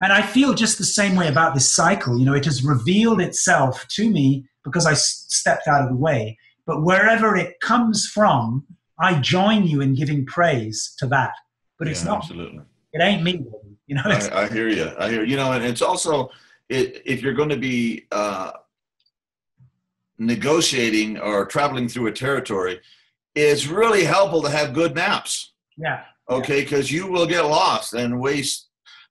And I feel just the same way about this cycle. You know, it has revealed itself to me because I stepped out of the way. But wherever it comes from, I join you in giving praise to that. But it's not. Absolutely. It ain't me. You know. I hear you. You know, and it's also if you're going to be negotiating or traveling through a territory, it's really helpful to have good maps. Yeah. Okay, because you will get lost and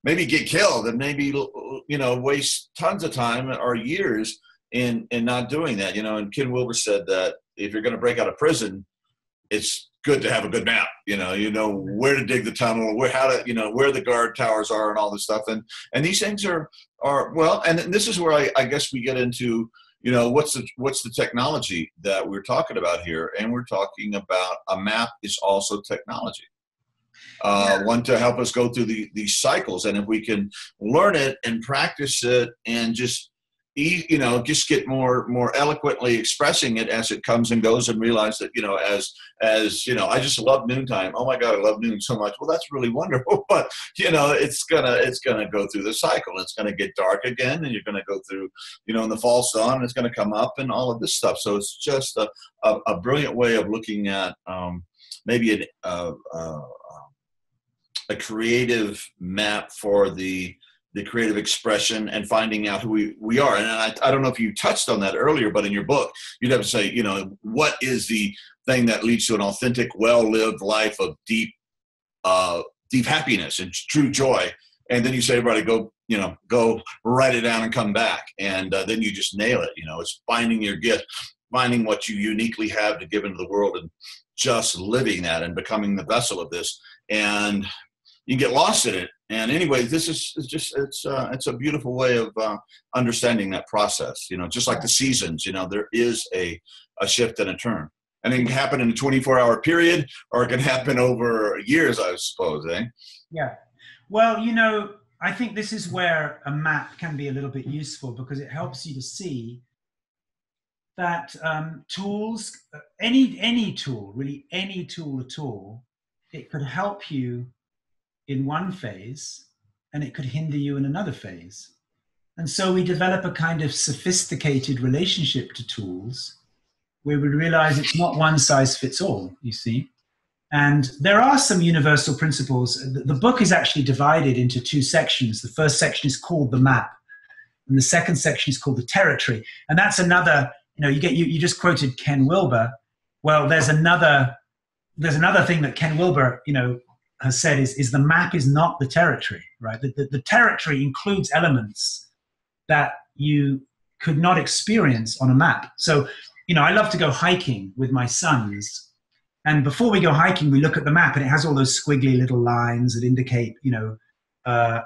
maybe get killed, and maybe, you know, waste tons of time or years in not doing that. You know, and Ken Wilber said that if you're going to break out of prison, it's good to have a good map. You know where to dig the tunnel, where the guard towers are, and all this stuff. And these things are well. And this is where I guess we get into, you know, what's the technology that we're talking about here? And we're talking about a map is also technology. One to help us go through these cycles. And if we can learn it and practice it and just get more eloquently expressing it as it comes and goes, and realize that, you know, as you know, I just love noontime. Oh my God, I love noon so much. Well, that's really wonderful. But, you know, it's gonna go through the cycle. It's gonna get dark again, and you're gonna go through, you know, in the false dawn, it's gonna come up and all of this stuff. So it's just a brilliant way of looking at maybe a creative map for the creative expression and finding out who we are. And I don't know if you touched on that earlier, but in your book, you'd have to say, you know, what is the thing that leads to an authentic, well-lived life of deep happiness and true joy? And then you say, everybody go write it down and come back. And then you just nail it. You know, it's finding your gift, finding what you uniquely have to give into the world, and just living that and becoming the vessel of this. And you get lost in it. And anyway, it's a beautiful way of understanding that process. You know, just like the seasons, you know, there is a shift and a turn. And it can happen in a 24-hour period, or it can happen over years, I suppose, eh? Yeah. Well, you know, I think this is where a map can be a little bit useful, because it helps you to see that tools, any tool, really any tool at all, it could help you in one phase, and it could hinder you in another phase. And so we develop a kind of sophisticated relationship to tools where we realize it's not one size fits all, you see. And there are some universal principles. The book is actually divided into two sections. The first section is called the map, and the second section is called the territory. And that's another, you know, you just quoted Ken Wilber. Well, there's another thing that Ken Wilber, you know, has said is the map is not the territory, right? The territory includes elements that you could not experience on a map. So, you know, I love to go hiking with my sons. And before we go hiking, we look at the map, and it has all those squiggly little lines that indicate, you know,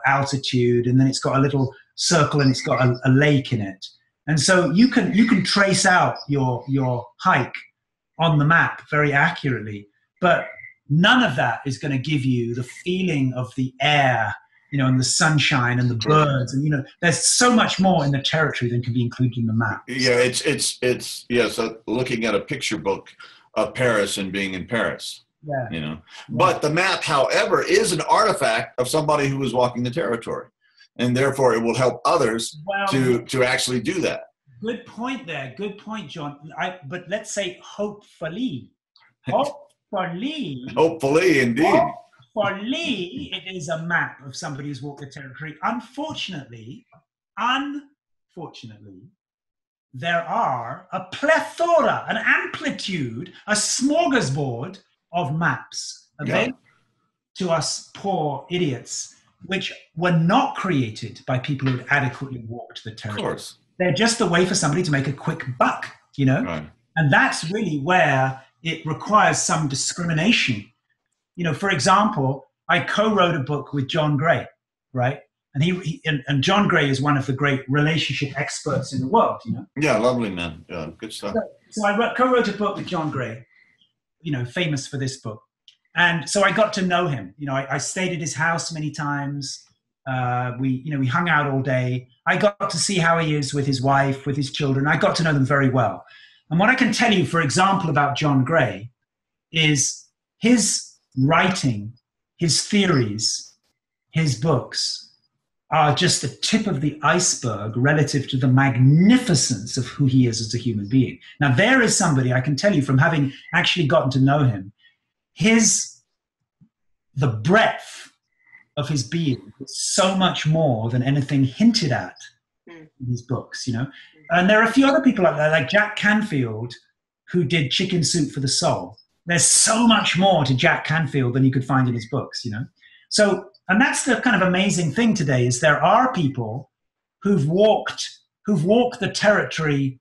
altitude. And then it's got a little circle, and it's got a lake in it. And so you can trace out your hike on the map very accurately. But none of that is going to give you the feeling of the air, you know, and the sunshine and the birds. And, you know, there's so much more in the territory than can be included in the map. Yeah, it's so looking at a picture book of Paris and being in Paris. Yeah. You know, but the map, however, is an artifact of somebody who was walking the territory, and therefore it will help others to actually do that. Good point there. Good point, John. But let's say hopefully, indeed. Hopefully, it is a map of somebody who's walked the territory. Unfortunately, there are a plethora, an amplitude, a smorgasbord of maps available to us poor idiots, which were not created by people who had adequately walked the territory. Of course. They're just a way for somebody to make a quick buck, you know? Right. And that's really where it requires some discrimination. You know, for example, I co-wrote a book with John Gray, right? And John Gray is one of the great relationship experts in the world, you know? Yeah, lovely man. Yeah, good stuff. So I co-wrote a book with John Gray, you know, famous for this book. And so I got to know him. You know, I stayed at his house many times. We hung out all day. I got to see how he is with his wife, with his children. I got to know them very well. And what I can tell you, for example, about John Gray is his writing, his theories, his books are just the tip of the iceberg relative to the magnificence of who he is as a human being. Now, there is somebody, I can tell you from having actually gotten to know him, the breadth of his being is so much more than anything hinted at in his books, you know. And there are a few other people out there, like Jack Canfield, who did Chicken Soup for the Soul. There's so much more to Jack Canfield than you could find in his books, you know. So, and that's the kind of amazing thing today, is there are people who've walked the territory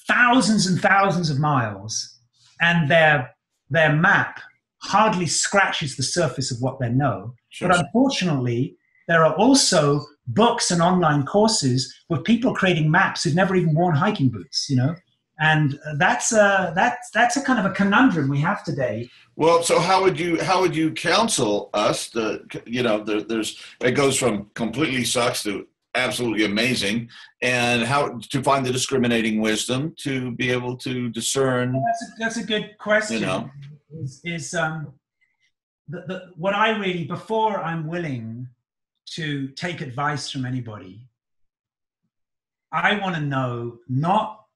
thousands and thousands of miles, and their map hardly scratches the surface of what they know. Sure. But unfortunately, there are also books and online courses with people creating maps who've never even worn hiking boots, you know. And that's a kind of a conundrum we have today. Well, so how would you counsel us? It goes from completely sucks to absolutely amazing, and how to find the discriminating wisdom to be able to discern. That's a good question. You know, what I really, before I'm willing to take advice from anybody, I want to know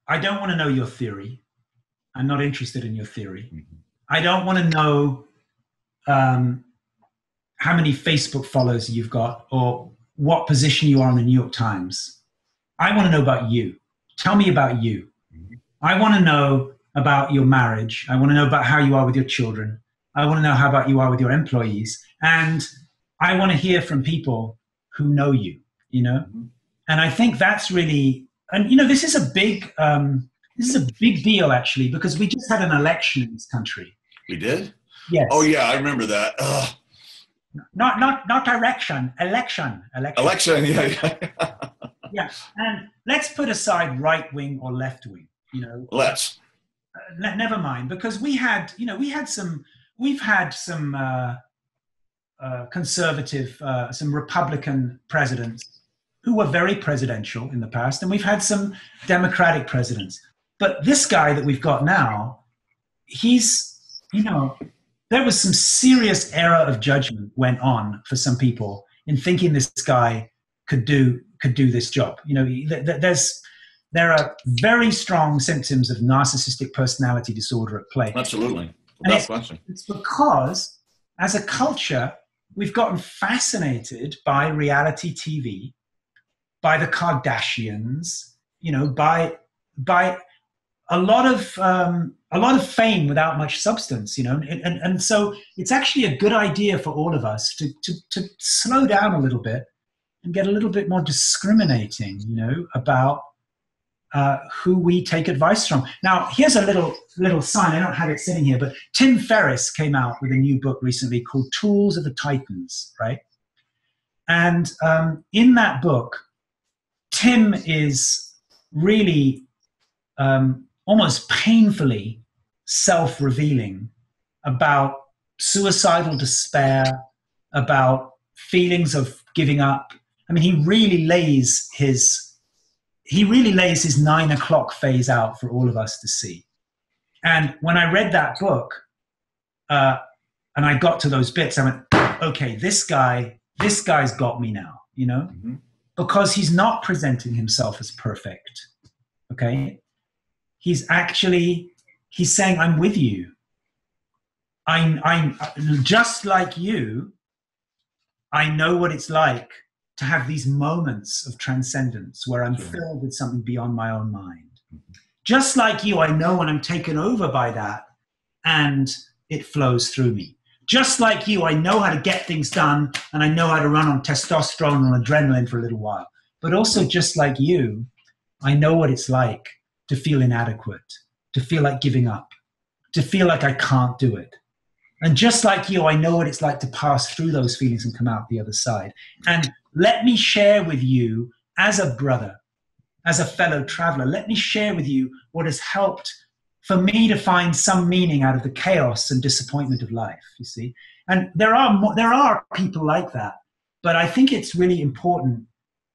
I don't want to know your theory. I'm not interested in your theory. Mm-hmm. I don't want to know how many Facebook followers you've got or what position you are in the New York Times. I want to know about you. Tell me about you. Mm-hmm. I want to know about your marriage. I want to know about how you are with your children. I want to know how about you are with your employees. And I want to hear from people who know you, you know? Mm-hmm. And I think that's really, and you know, this is a big deal actually, because we just had an election in this country. We did? Yes. Oh yeah, I remember that. Ugh. Not election. Election, yeah. Yeah, and let's put aside right wing or left wing, you know. Let's. Never mind, because we've had some conservative, some Republican presidents who were very presidential in the past, and we've had some Democratic presidents. But this guy that we've got now, there was some serious error of judgment went on for some people in thinking this guy could do this job. You know, there are very strong symptoms of narcissistic personality disorder at play. Absolutely, without question. It's because, as a culture, we've gotten fascinated by reality TV, by the Kardashians, you know, by a lot of fame without much substance, you know, and so it's actually a good idea for all of us to slow down a little bit and get a little bit more discriminating, you know, about who we take advice from. Now, here's a little sign. I don't have it sitting here, but Tim Ferriss came out with a new book recently called Tools of the Titans, right? And in that book, Tim is really almost painfully self-revealing about suicidal despair, about feelings of giving up. I mean, he really lays his 9 o'clock phase out for all of us to see. And when I read that book, and I got to those bits, I went, okay, this guy's got me now, you know, because he's not presenting himself as perfect. Okay. He's saying, I'm with you. I'm just like you. I know what it's like to have these moments of transcendence where I'm filled with something beyond my own mind. Just like you, I know when I'm taken over by that and it flows through me. Just like you, I know how to get things done and I know how to run on testosterone and adrenaline for a little while. But also just like you, I know what it's like to feel inadequate, to feel like giving up, to feel like I can't do it. And just like you, I know what it's like to pass through those feelings and come out the other side. And let me share with you, as a brother, as a fellow traveler, let me share with you what has helped for me to find some meaning out of the chaos and disappointment of life, you see. And there are people like that. But I think it's really important,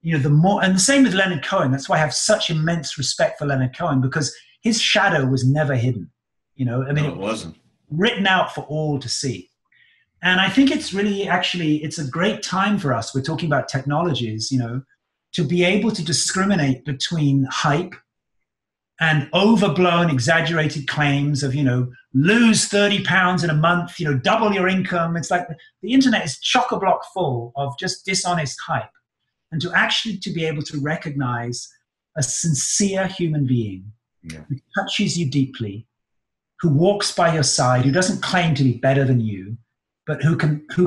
you know, the more, and the same with Leonard Cohen. That's why I have such immense respect for Leonard Cohen, because his shadow was never hidden. You know, I mean, no, it wasn't. Written out for all to see. And I think it's really, actually, it's a great time for us. We're talking about technologies, you know, to be able to discriminate between hype and overblown, exaggerated claims of, you know, lose 30 pounds in a month, you know, double your income. It's like the internet is chock-a-block full of just dishonest hype. And to actually to be able to recognize a sincere human being who touches you deeply, who walks by your side, who doesn't claim to be better than you, but who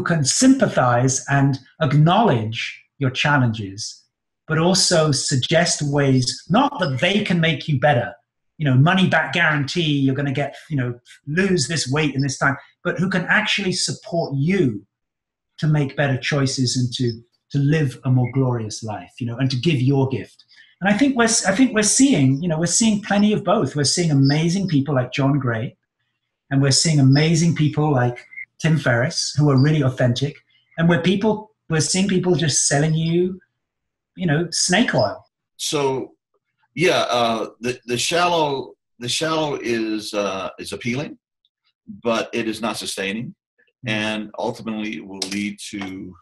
can sympathize and acknowledge your challenges, but also suggest ways, not that they can make you better, you know, money back guarantee, you're going to get, you know, lose this weight in this time, but who can actually support you to make better choices and to live a more glorious life, you know, and to give your gift. And I think we're seeing, you know, we're seeing plenty of both. We're seeing amazing people like John Gray, and we're seeing amazing people like Tim Ferriss, who are really authentic. And we're seeing people just selling you, you know, snake oil. So, yeah, the shallow is appealing, but it is not sustaining, and ultimately it will lead to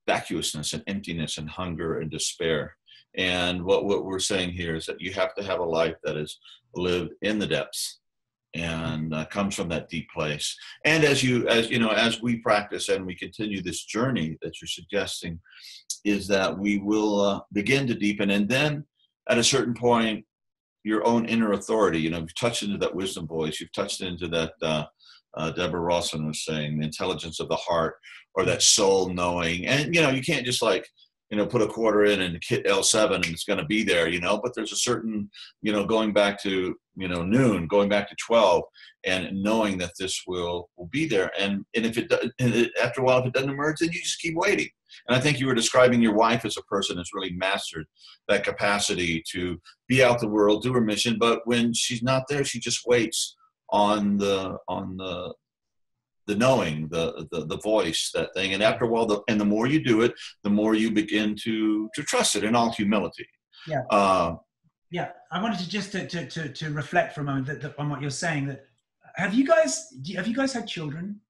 vacuousness and emptiness and hunger and despair. And what we're saying here is that you have to have a life that is lived in the depths and comes from that deep place. And as we practice and we continue this journey that you're suggesting, is that we will begin to deepen, and then at a certain point, your own inner authority. You know, you've touched into that wisdom voice. You've touched into that. Deborah Rawson was saying the intelligence of the heart, or that soul knowing. And you know, you can't just like, you know, put a quarter in and hit L7 and it's going to be there, you know, but there's a certain, you know, going back to, you know, noon, going back to 12 and knowing that this will be there. And if after a while, if it doesn't emerge, then you just keep waiting. And I think you were describing your wife as a person who's really mastered that capacity to be out the world, do her mission. But when she's not there, she just waits on the knowing, the voice, that thing. And after a while, the more you do it, the more you begin to trust it in all humility. Yeah. I wanted to just to reflect for a moment on what you're saying. That have you guys had children?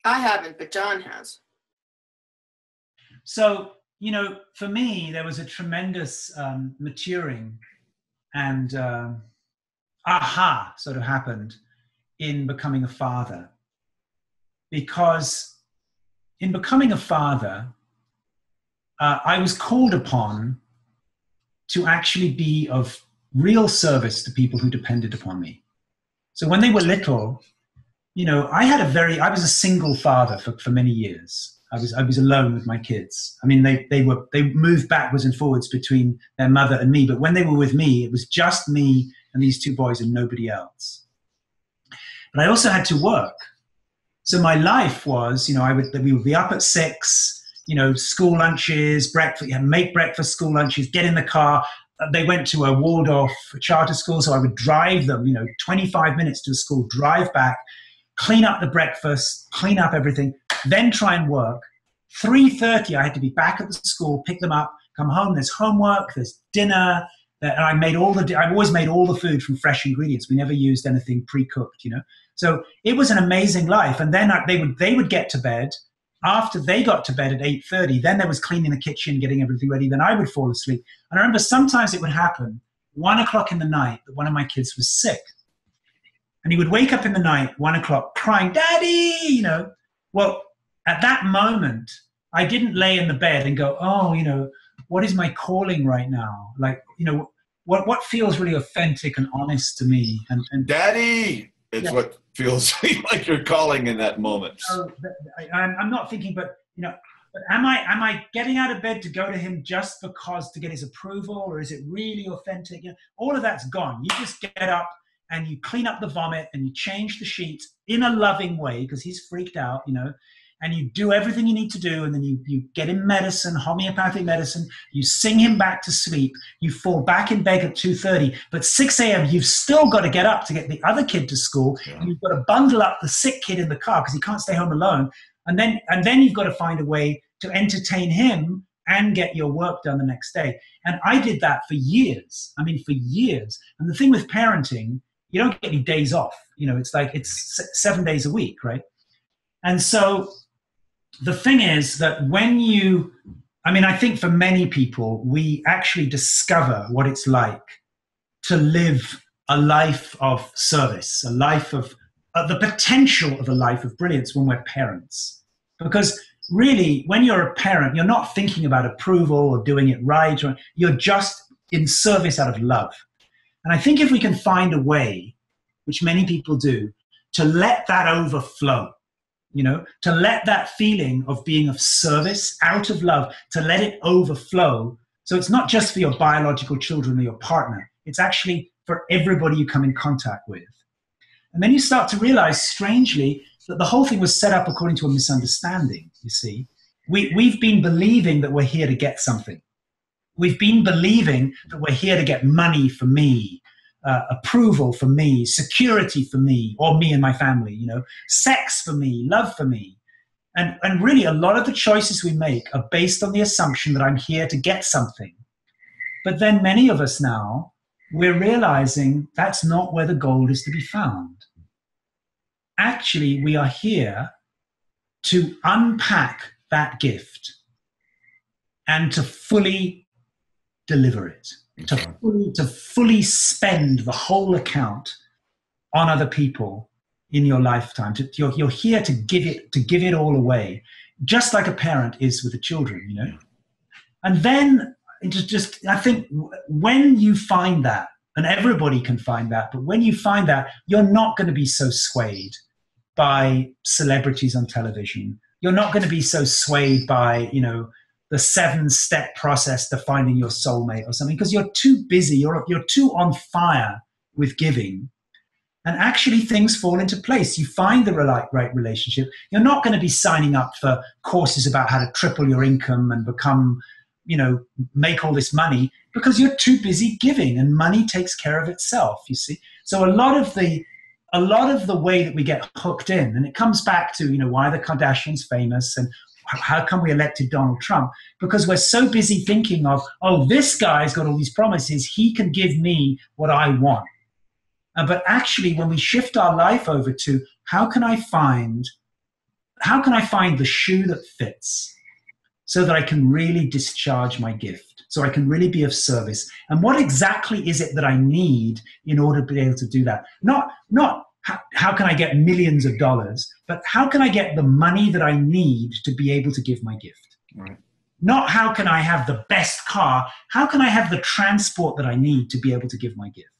I haven't, but John has. So, you know, for me, there was a tremendous maturing and aha sort of happened in becoming a father. Because in becoming a father, I was called upon to actually be of real service to people who depended upon me. So when they were little, you know, I was a single father for many years. I was alone with my kids. I mean, they moved backwards and forwards between their mother and me, but when they were with me, it was just me and these two boys and nobody else. But I also had to work. So my life was, you know, we would be up at 6, you know, school lunches, breakfast, make breakfast, school lunches, get in the car. They went to a Waldorf charter school, so I would drive them, you know, 25 minutes to school, drive back, clean up the breakfast, clean up everything, then try and work. 3:30, I had to be back at the school, pick them up, come home, there's homework, there's dinner, And I've always made all the food from fresh ingredients. We never used anything pre-cooked, So it was an amazing life. And then they would get to bed. After they got to bed at 8:30, then there was cleaning the kitchen, getting everything ready. Then I would fall asleep. And I remember sometimes it would happen 1 o'clock in the night that one of my kids was sick. And he would wake up in the night, 1 o'clock, crying, "Daddy," Well, at that moment, I didn't lay in the bed and go, "Oh, what is my calling right now?" Like, what feels really authentic and honest to me. And Daddy, it's what feels like you're calling in that moment. So I'm not thinking, but am I getting out of bed to go to him just because to get his approval, or is it really authentic? All of that's gone. You just get up and you clean up the vomit and you change the sheets in a loving way because he's freaked out, and you do everything you need to do, and then you get him medicine, homeopathic medicine, you sing him back to sleep, you fall back in bed at 2:30, but 6 a.m. you've still got to get up to get the other kid to school, and you've got to bundle up the sick kid in the car because he can't stay home alone, and then you've got to find a way to entertain him and get your work done the next day. And I did that for years. For years. And the thing with parenting, you don't get any days off. It's 7 days a week, right? And so the thing is that I think for many people, we actually discover what it's like to live a life of service, a life of the potential of a life of brilliance when we're parents. Because really, when you're a parent, you're not thinking about approval or doing it right. You're just in service out of love. And I think if we can find a way, which many people do, to let that overflow, to let that feeling of being of service out of love, to let it overflow. So it's not just for your biological children or your partner. It's actually for everybody you come in contact with. And then you start to realize, strangely, that the whole thing was set up according to a misunderstanding, you see. We've been believing that we're here to get something. We've been believing that we're here to get money for me, approval for me, security for me, or me and my family, sex for me, love for me. And really, a lot of the choices we make are based on the assumption that I'm here to get something. But then many of us now, we're realizing that's not where the gold is to be found. Actually, we are here to unpack that gift and to fully deliver it. To fully spend the whole account on other people in your lifetime. You're here to give it all away, just like a parent is with the children, And then I think when you find that, and everybody can find that, but when you find that, you're not going to be so swayed by celebrities on television. You're not going to be so swayed by, the 7-step process to finding your soulmate or something, because you're too busy, you're too on fire with giving, and actually things fall into place. You find the right relationship. You're not going to be signing up for courses about how to triple your income and become, make all this money, because you're too busy giving, and money takes care of itself, you see. So a lot of the way that we get hooked in, and it comes back to, why the Kardashians famous and how come we elected Donald Trump? Because we're so busy thinking of, this guy's got all these promises, he can give me what I want. But actually, when we shift our life over to how can I find the shoe that fits so that I can really discharge my gift, so I can really be of service? And what exactly is it that I need in order to be able to do that? Not how can I get millions of dollars, but how can I get the money that I need to be able to give my gift? Right. Not how can I have the best car, how can I have the transport that I need to be able to give my gift?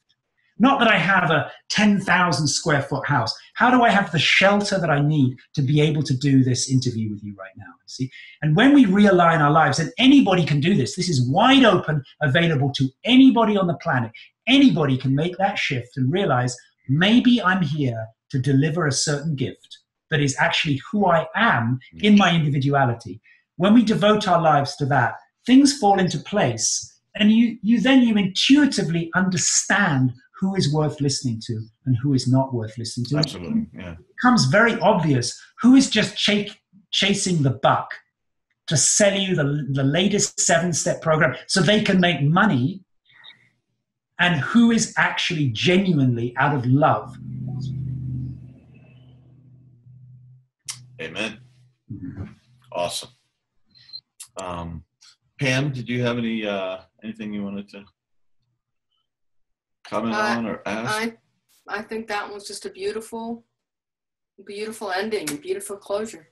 Not that I have a 10,000 square foot house. How do I have the shelter that I need to be able to do this interview with you right now? See? And when we realign our lives, and anybody can do this, this is wide open, available to anybody on the planet. Anybody can make that shift and realize, maybe I'm here to deliver a certain gift that is actually who I am in my individuality. When we devote our lives to that, things fall into place, and you intuitively understand who is worth listening to and who is not worth listening to. Absolutely, yeah. It becomes very obvious who is just chasing the buck to sell you the latest 7-step program so they can make money, and who is actually genuinely out of love. Amen. Awesome. Pam, did you have any anything you wanted to comment on or ask? I think that was just a beautiful ending, beautiful closure.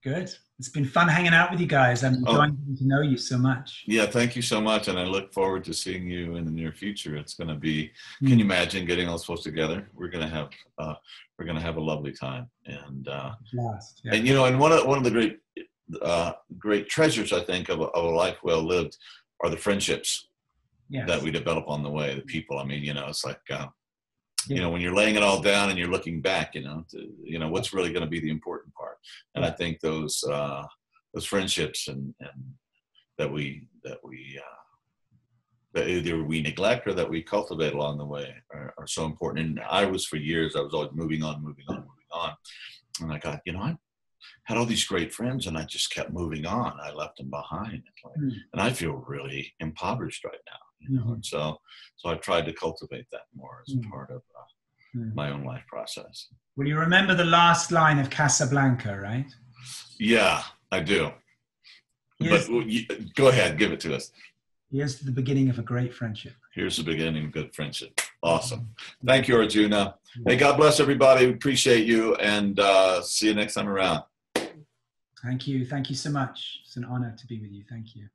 Good. It's been fun hanging out with you guys. I'm enjoying getting to know you so much. Yeah, thank you so much, and I look forward to seeing you in the near future. It's going to be. Can you imagine getting all supposed together? We're going to have a lovely time, and and you know, and one of the great treasures I think of a life well lived are the friendships that we develop on the way. The people. I mean, you know, it's like. You know, when you're laying it all down and you're looking back, you know, what's really going to be the important part. And I think those friendships and that either we neglect or that we cultivate along the way are so important. And for years, I was always moving on. And I got, you know, I had all these great friends and I just kept moving on. I left them behind. And I feel really impoverished right now. You know? And so I tried to cultivate that more as a part of my own life process. Well, you remember the last line of Casablanca, right? Yeah, I do. But go ahead, give it to us. Here's the beginning of a great friendship. Here's the beginning of good friendship. Awesome. Thank you, Arjuna. Hey, God bless everybody. We appreciate you, and see you next time around. Thank you. Thank you so much. It's an honor to be with you. Thank you.